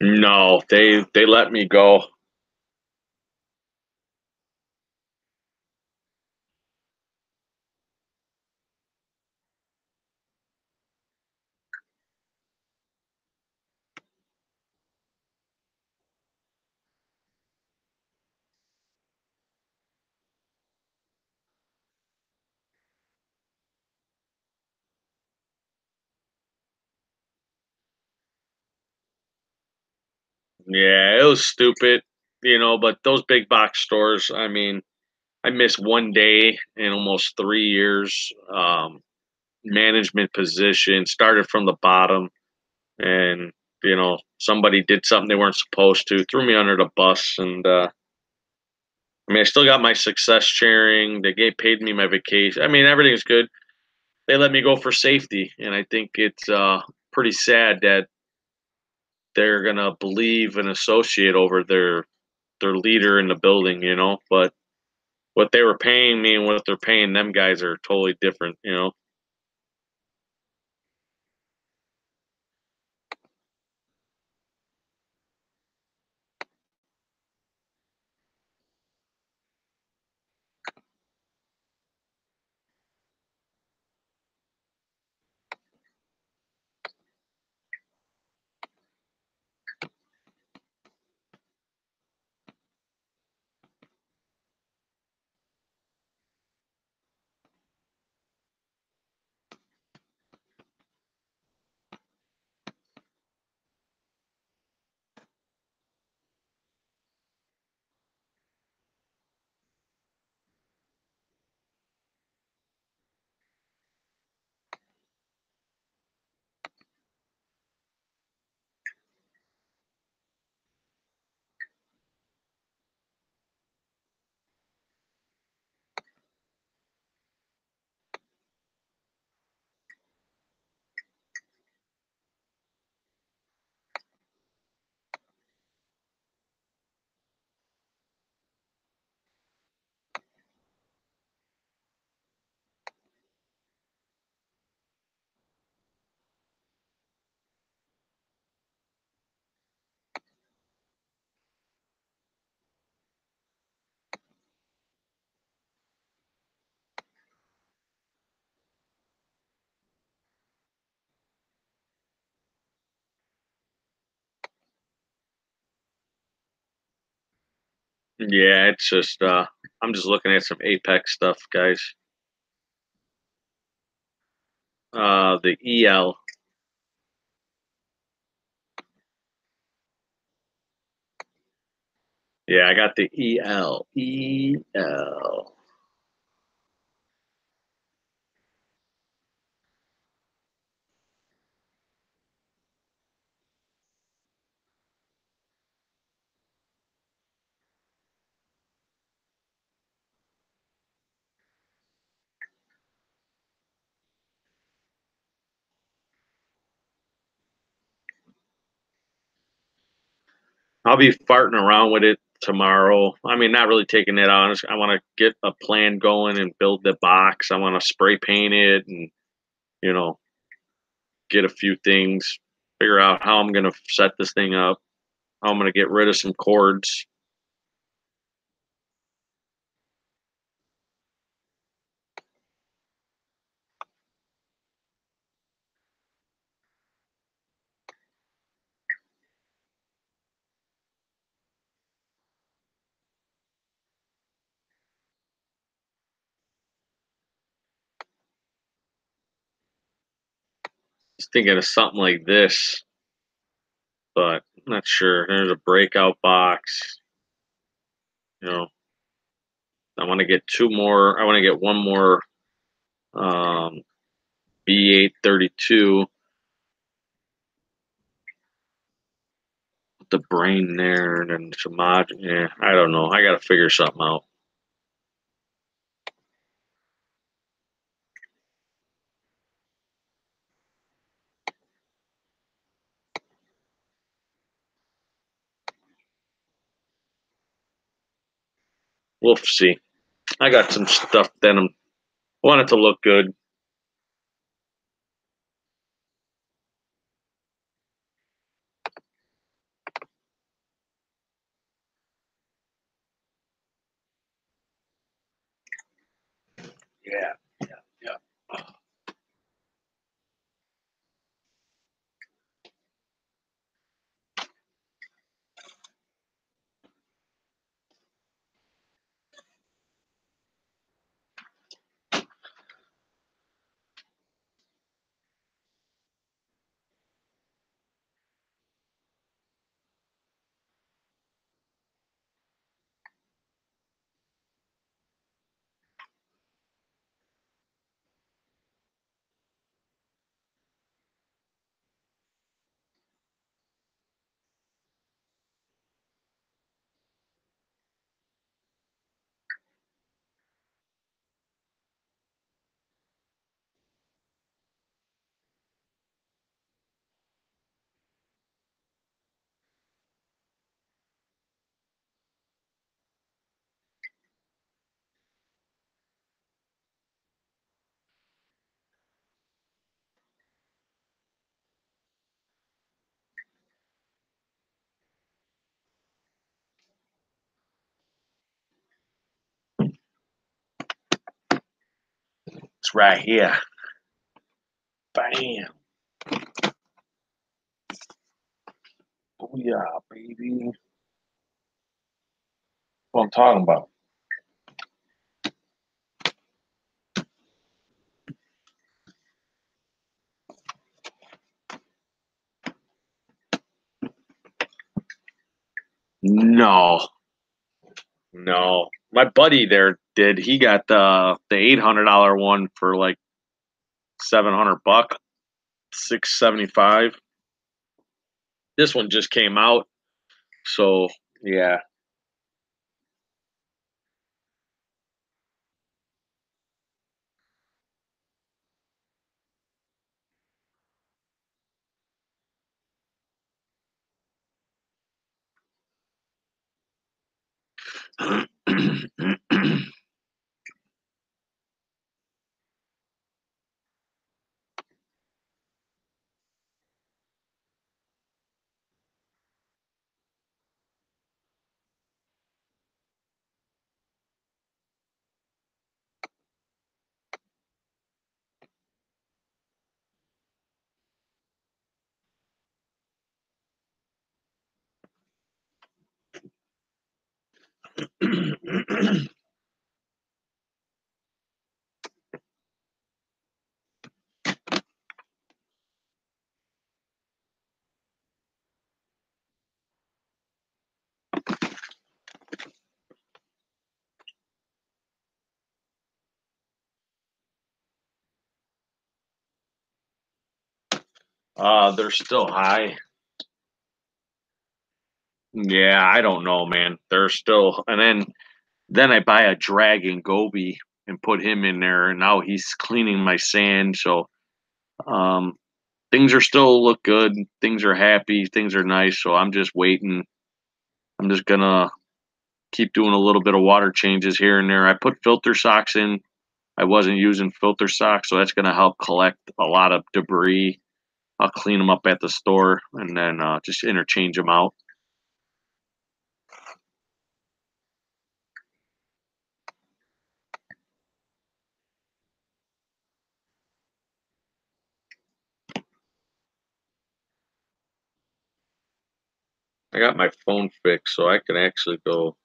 No, they let me go. Yeah, it was stupid, but those big box stores, I mean, I missed one day in almost 3 years. Management position, started from the bottom, and somebody did something they weren't supposed to, threw me under the bus, and I mean, I still got my success sharing. They paid me my vacation. I mean, everything's good. They let me go for safety, and I think it's pretty sad that they're gonna believe an associate over their leader in the building. But what they were paying me and what they're paying them guys are totally different. Yeah, it's just I'm just looking at some Apex stuff, guys. The EL. Yeah, I got the EL. EL. I'll be farting around with it tomorrow. I mean, not really taking it on. I want to get a plan going and build the box. I want to spray paint it and, you know, get a few things figure out how I'm gonna set this thing up, how I'm gonna get rid of some cords. Just thinking of something like this, but I'm not sure. There's a breakout box. You know, I want to get two more. I want to get one more B832. The brain there, and then some mod. Yeah, I don't know. I got to figure something out. We'll see. I got some stuff that I want it to look good. Yeah, yeah. It's right here. Bam. Oh yeah, baby. What I'm talking about. No, no. My buddy there did. He got the $800 one for like $700, $675. This one just came out, so yeah. They're still high. Yeah, I don't know, man. They're still, and then I buy a dragon goby and put him in there, and now he's cleaning my sand. So um, things are still look good. Things are happy. Things are nice. So I'm just waiting. I'm just gonna keep doing a little bit of water changes here and there. I put filter socks in. I wasn't using filter socks, so that's gonna help collect a lot of debris. I'll clean them up at the store and then just interchange them out. I got my phone fixed, so I can actually go.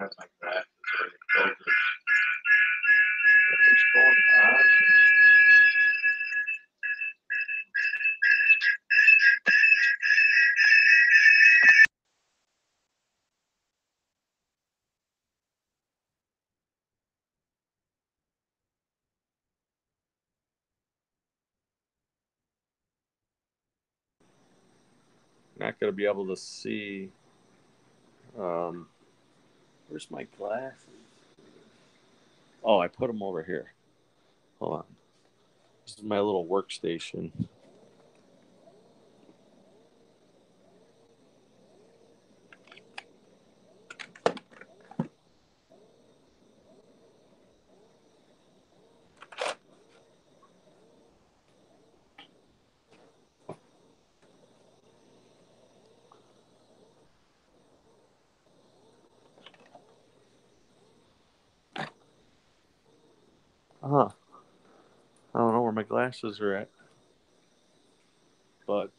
What's going on? Not going to be able to see. Where's my glasses? Oh, I put them over here. Hold on. This is my little workstation. Huh. I don't know where my glasses are at. But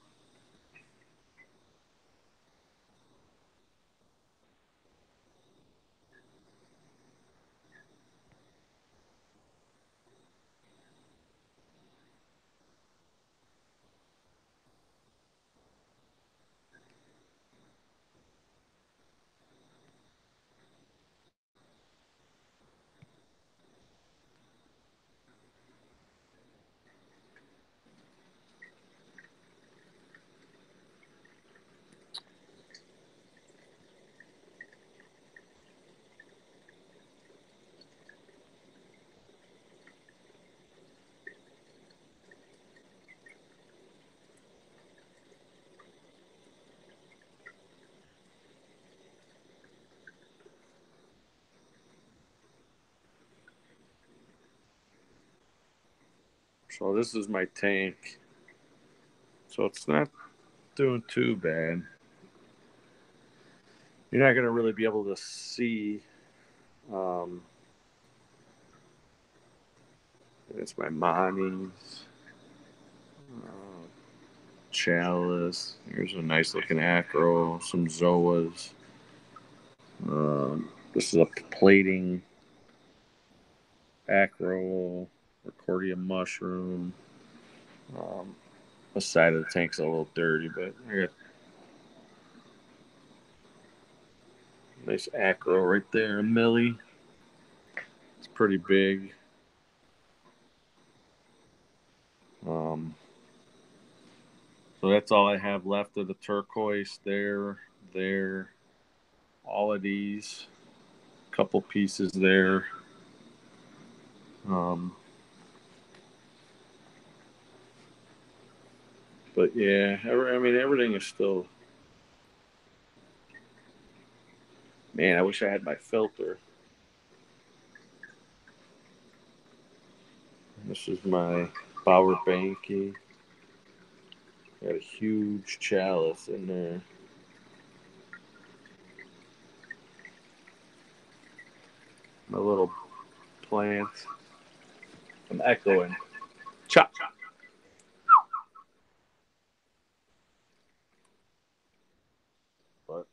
so this is my tank. So it's not doing too bad. You're not going to really be able to see. It's my Monties. Chalice. Here's a nice looking acro. Some Zoas. This is a plating acro. Recordia mushroom. The side of the tank's a little dirty, but I got nice acro right there. A millie. It's pretty big. So that's all I have left of the turquoise there, all of these, couple pieces there. But yeah, I mean, everything is still. Man, I wish I had my filter. This is my power banky. Got a huge chalice in there. My little plant. I'm echoing. Chop. But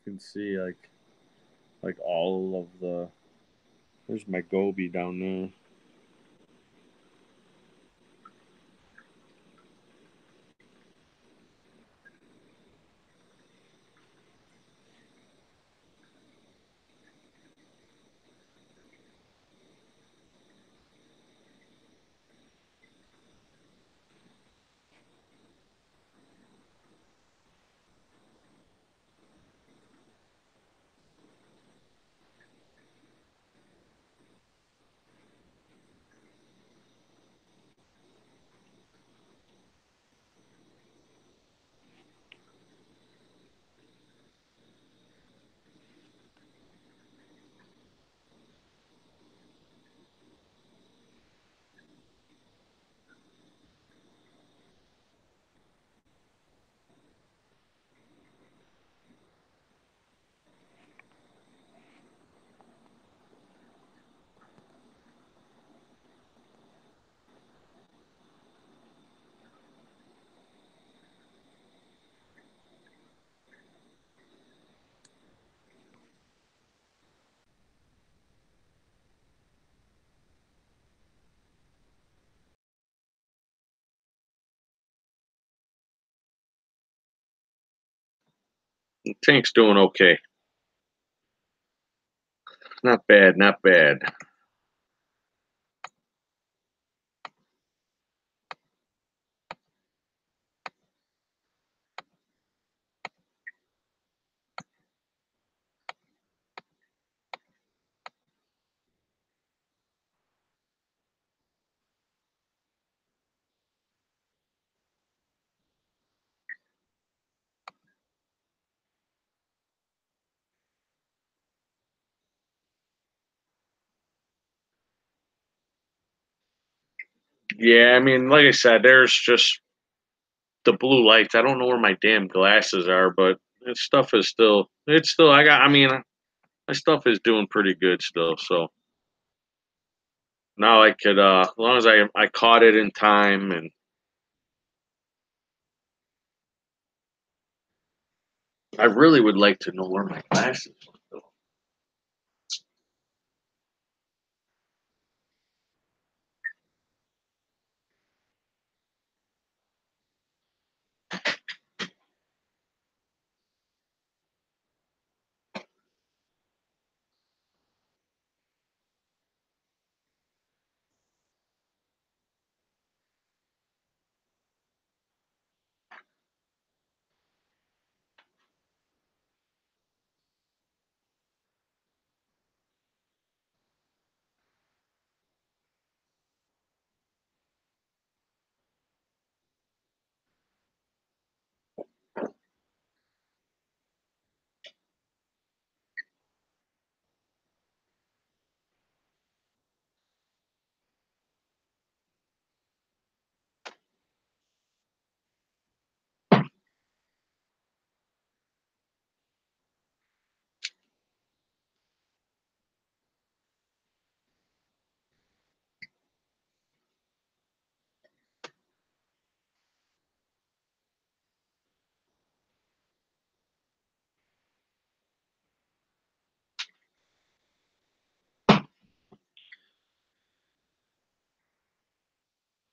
can see like all of the. There's my goby down there. The tank's doing okay. Not bad, not bad. Yeah, I mean, like I said, there's just the blue lights. I don't know where my damn glasses are, but this stuff is still. It's still. I got. I mean, my stuff is doing pretty good still. So now I could, as long as I caught it in time, and I really would like to know where my glasses are.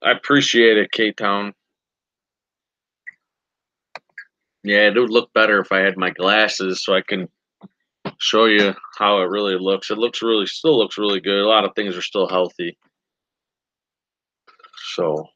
I appreciate it, K Town. Yeah, it would look better if I had my glasses so I can show you how it really looks. It looks really, still looks really good. A lot of things are still healthy. So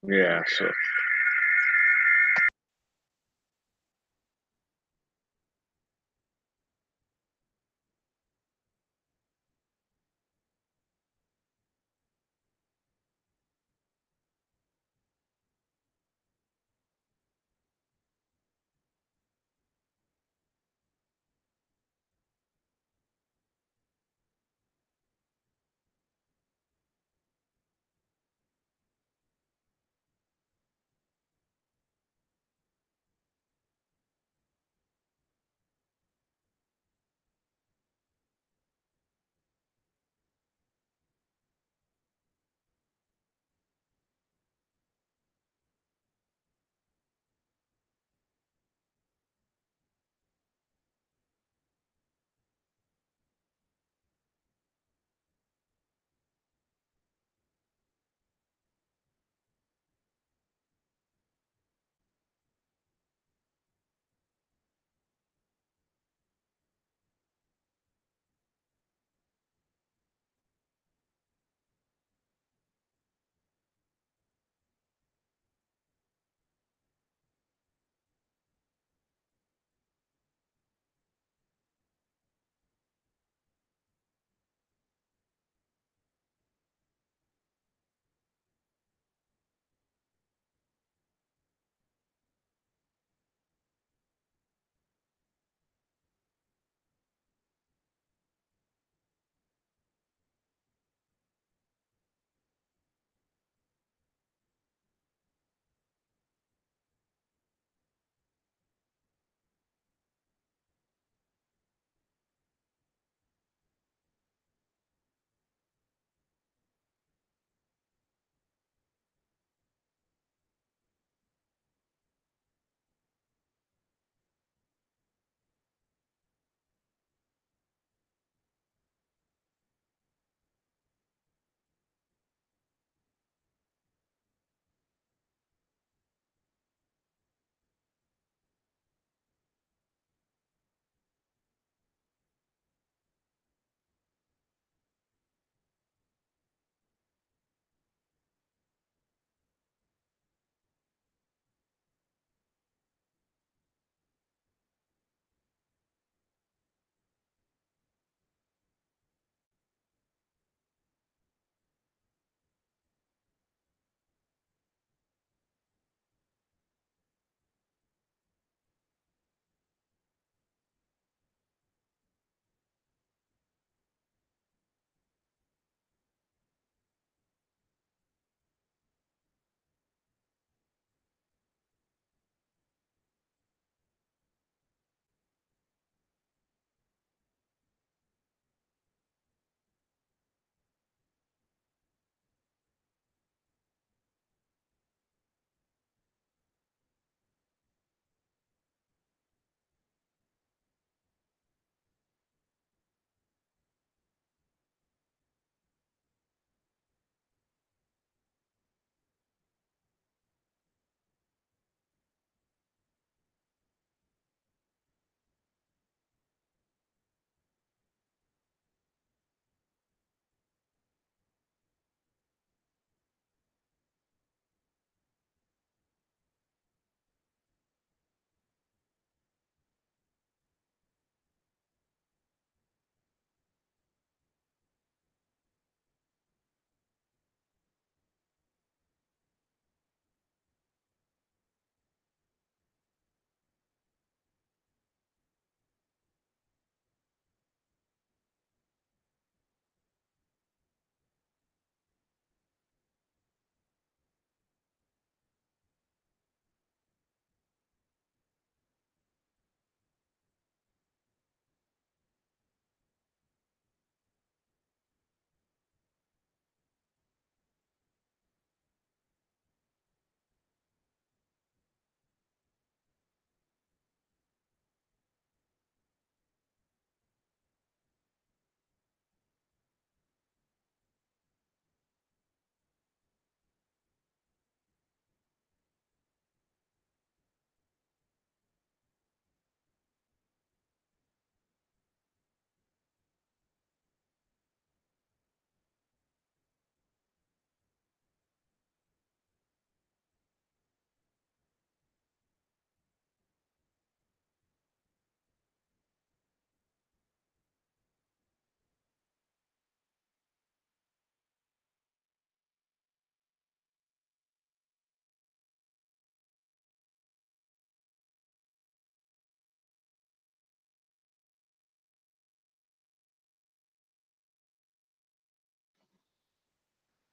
Yeah. So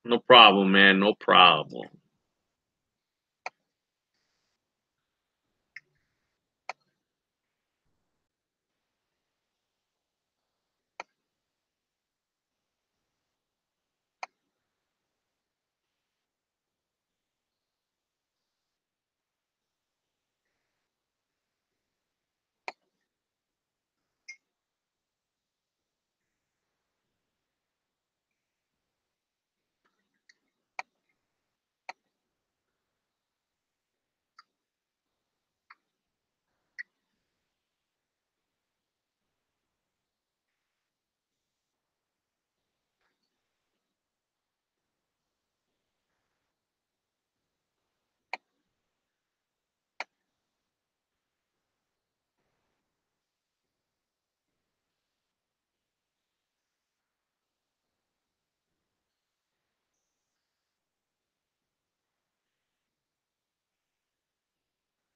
No problem, man. No problem.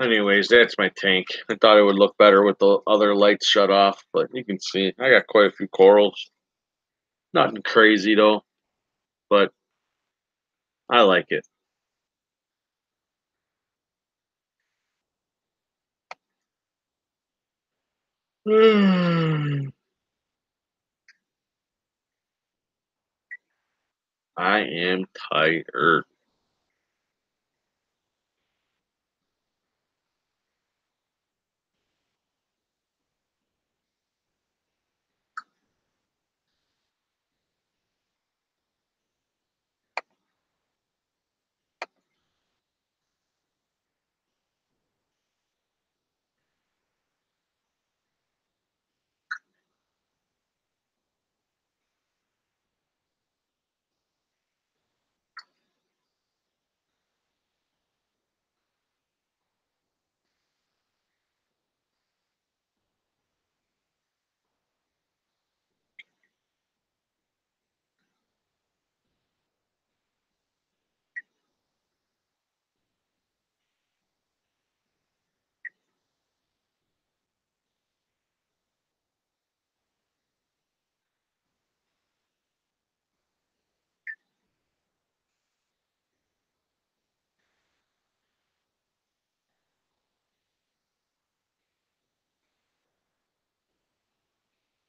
Anyways, that's my tank. I thought it would look better with the other lights shut off, but you can see I got quite a few corals. Nothing crazy though, but I like it. I am tired.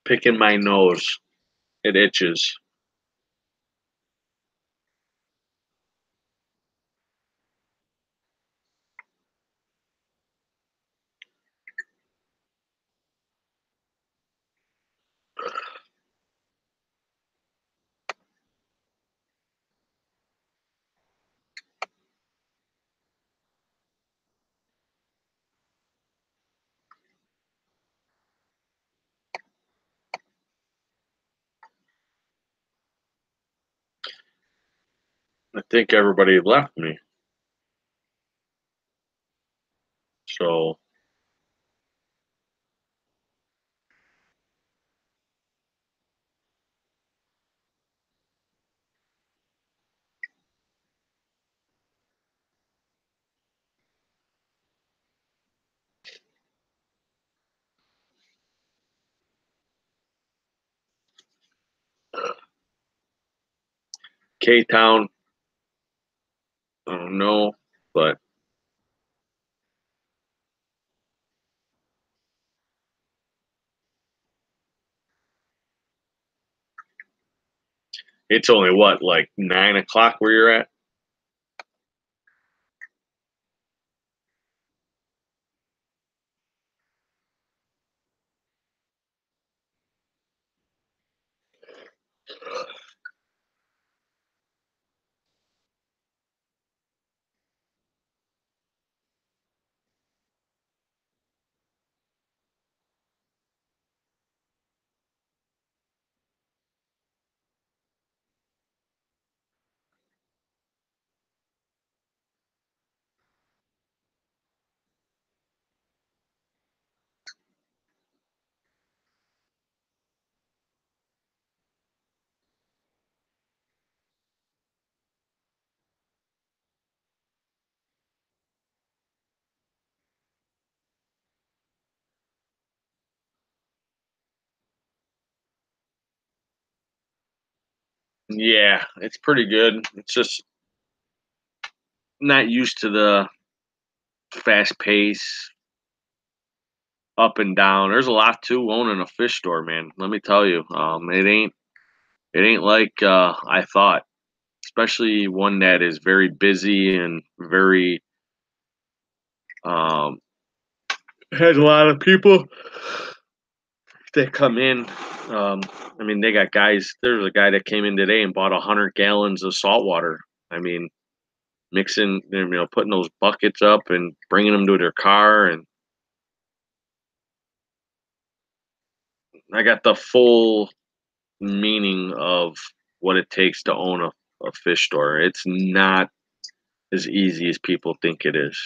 Picking my nose. It itches. I think everybody left me. So K Town, I don't know, but it's only what, like 9 o'clock where you're at? Yeah, it's pretty good. It's just not used to the fast pace, up and down. There's a lot to owning a fish store, man. Let me tell you, it ain't like I thought. Especially one that is very busy and very um, has a lot of people that come in. Um, I mean, they got guys. There's a guy that came in today and bought 100 gallons of salt water. I mean, mixing, putting those buckets up and bringing them to their car, and I got the full meaning of what it takes to own a fish store. It's not as easy as people think it is.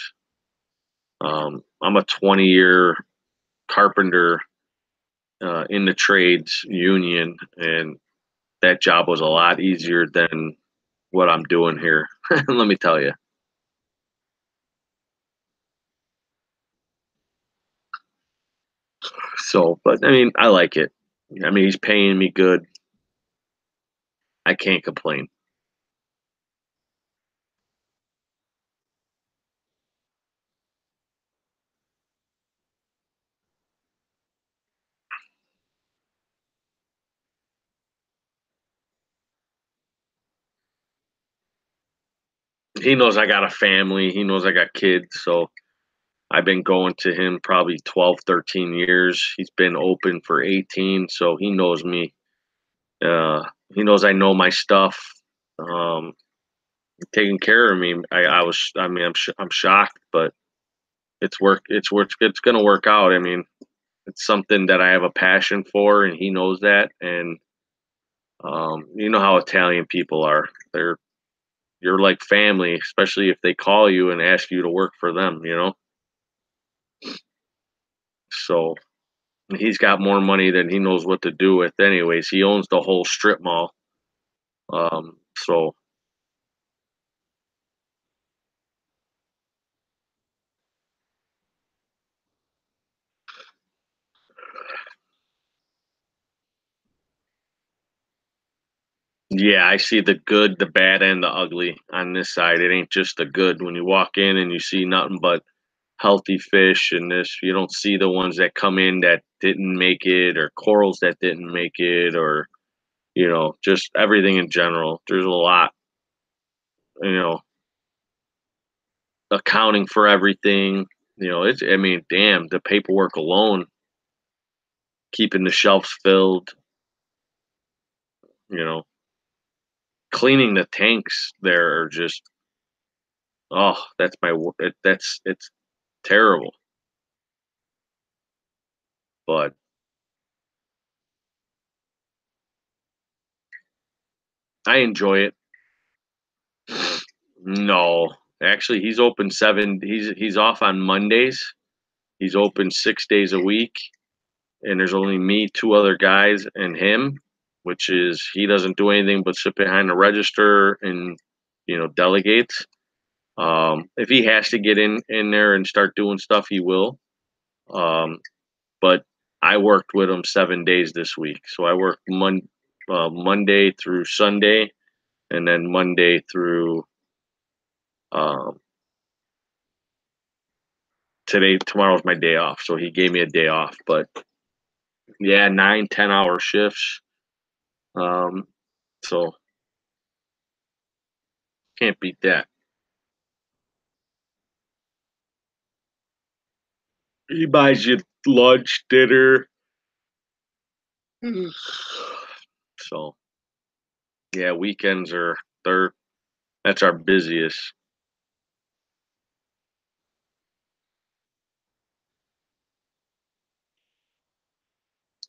I'm a 20-year carpenter in the trades union, and that job was a lot easier than what I'm doing here. Let me tell you. So, but I mean, I like it. I mean, he's paying me good. I can't complain. He knows I got a family. He knows I got kids. So I've been going to him probably 12, 13 years. He's been open for 18. So he knows me. He knows I know my stuff. Um, Taking care of me. I mean, I'm shocked, but it's going to work out. I mean, it's something that I have a passion for, and he knows that. And you know how Italian people are. You're like family, especially if they call you and ask you to work for them. So he's got more money than he knows what to do with. Anyways, he owns the whole strip mall. So yeah, I see the good, the bad, and the ugly on this side. It ain't just the good. When you walk in and you see nothing but healthy fish and this, you don't see the ones that come in that didn't make it, or corals that didn't make it, or just everything in general. There's a lot, you know, accounting for everything. I mean, damn, the paperwork alone, keeping the shelves filled, you know, cleaning the tanks there are just, oh, that's it's terrible. But I enjoy it. No, actually, he's open seven. He's off on Mondays. He's open 6 days a week, and there's only me, two other guys, and him, which is he doesn't do anything but sit behind the register and delegates. If he has to get in there and start doing stuff, he will. Um, but I worked with him 7 days this week, so I worked Monday through Sunday, and then Monday through um, today. Tomorrow's my day off, so he gave me a day off. But yeah, 9, 10 hour shifts. Um, so can't beat that. He buys you lunch, dinner. So yeah, weekends are third. That's our busiest.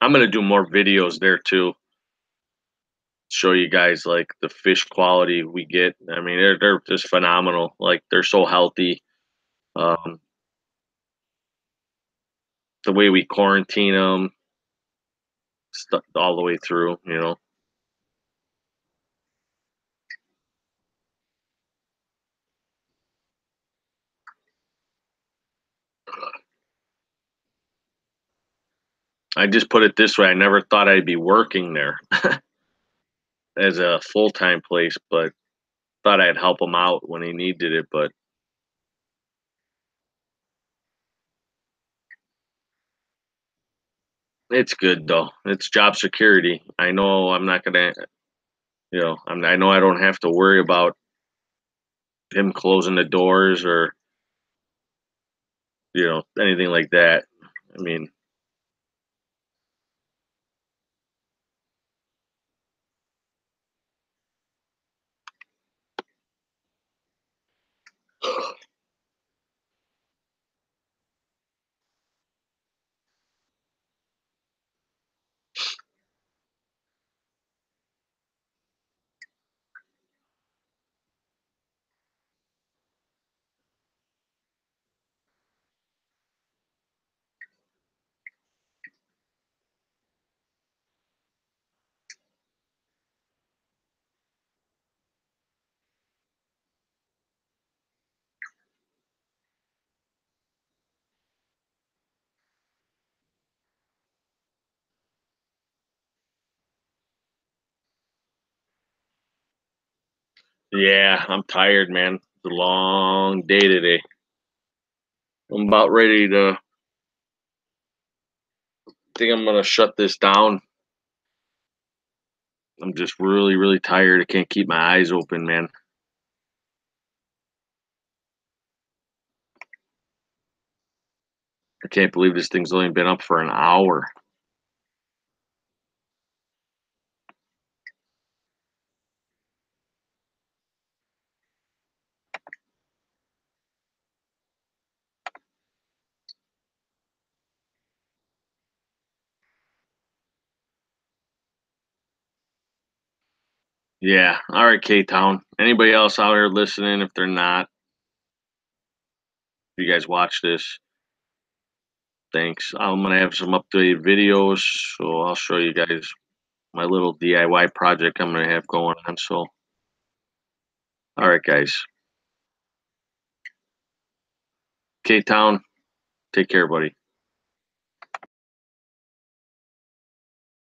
I'm gonna do more videos there too. Show you guys like the fish quality we get. I mean, they're just phenomenal. Like they're so healthy. Um, the way we quarantine them, all the way through. I just put it this way: I never thought I'd be working there. as a full-time place, but thought I'd help him out when he needed it. But it's good though. It's job security. I know I'm not gonna, I know I don't have to worry about him closing the doors or anything like that. I mean, yeah, I'm tired, man. It's a long day today. I'm about ready to. Think I'm gonna shut this down. I'm just really, really tired. I can't keep my eyes open, man. I can't believe this thing's only been up for an hour. Yeah. All right, K-Town. Anybody else out here listening? If they're not, if you guys watch this, thanks. I'm gonna have some updated videos, so I'll show you guys my little DIY project I'm gonna have going on. So, all right, guys. K-Town, take care, buddy.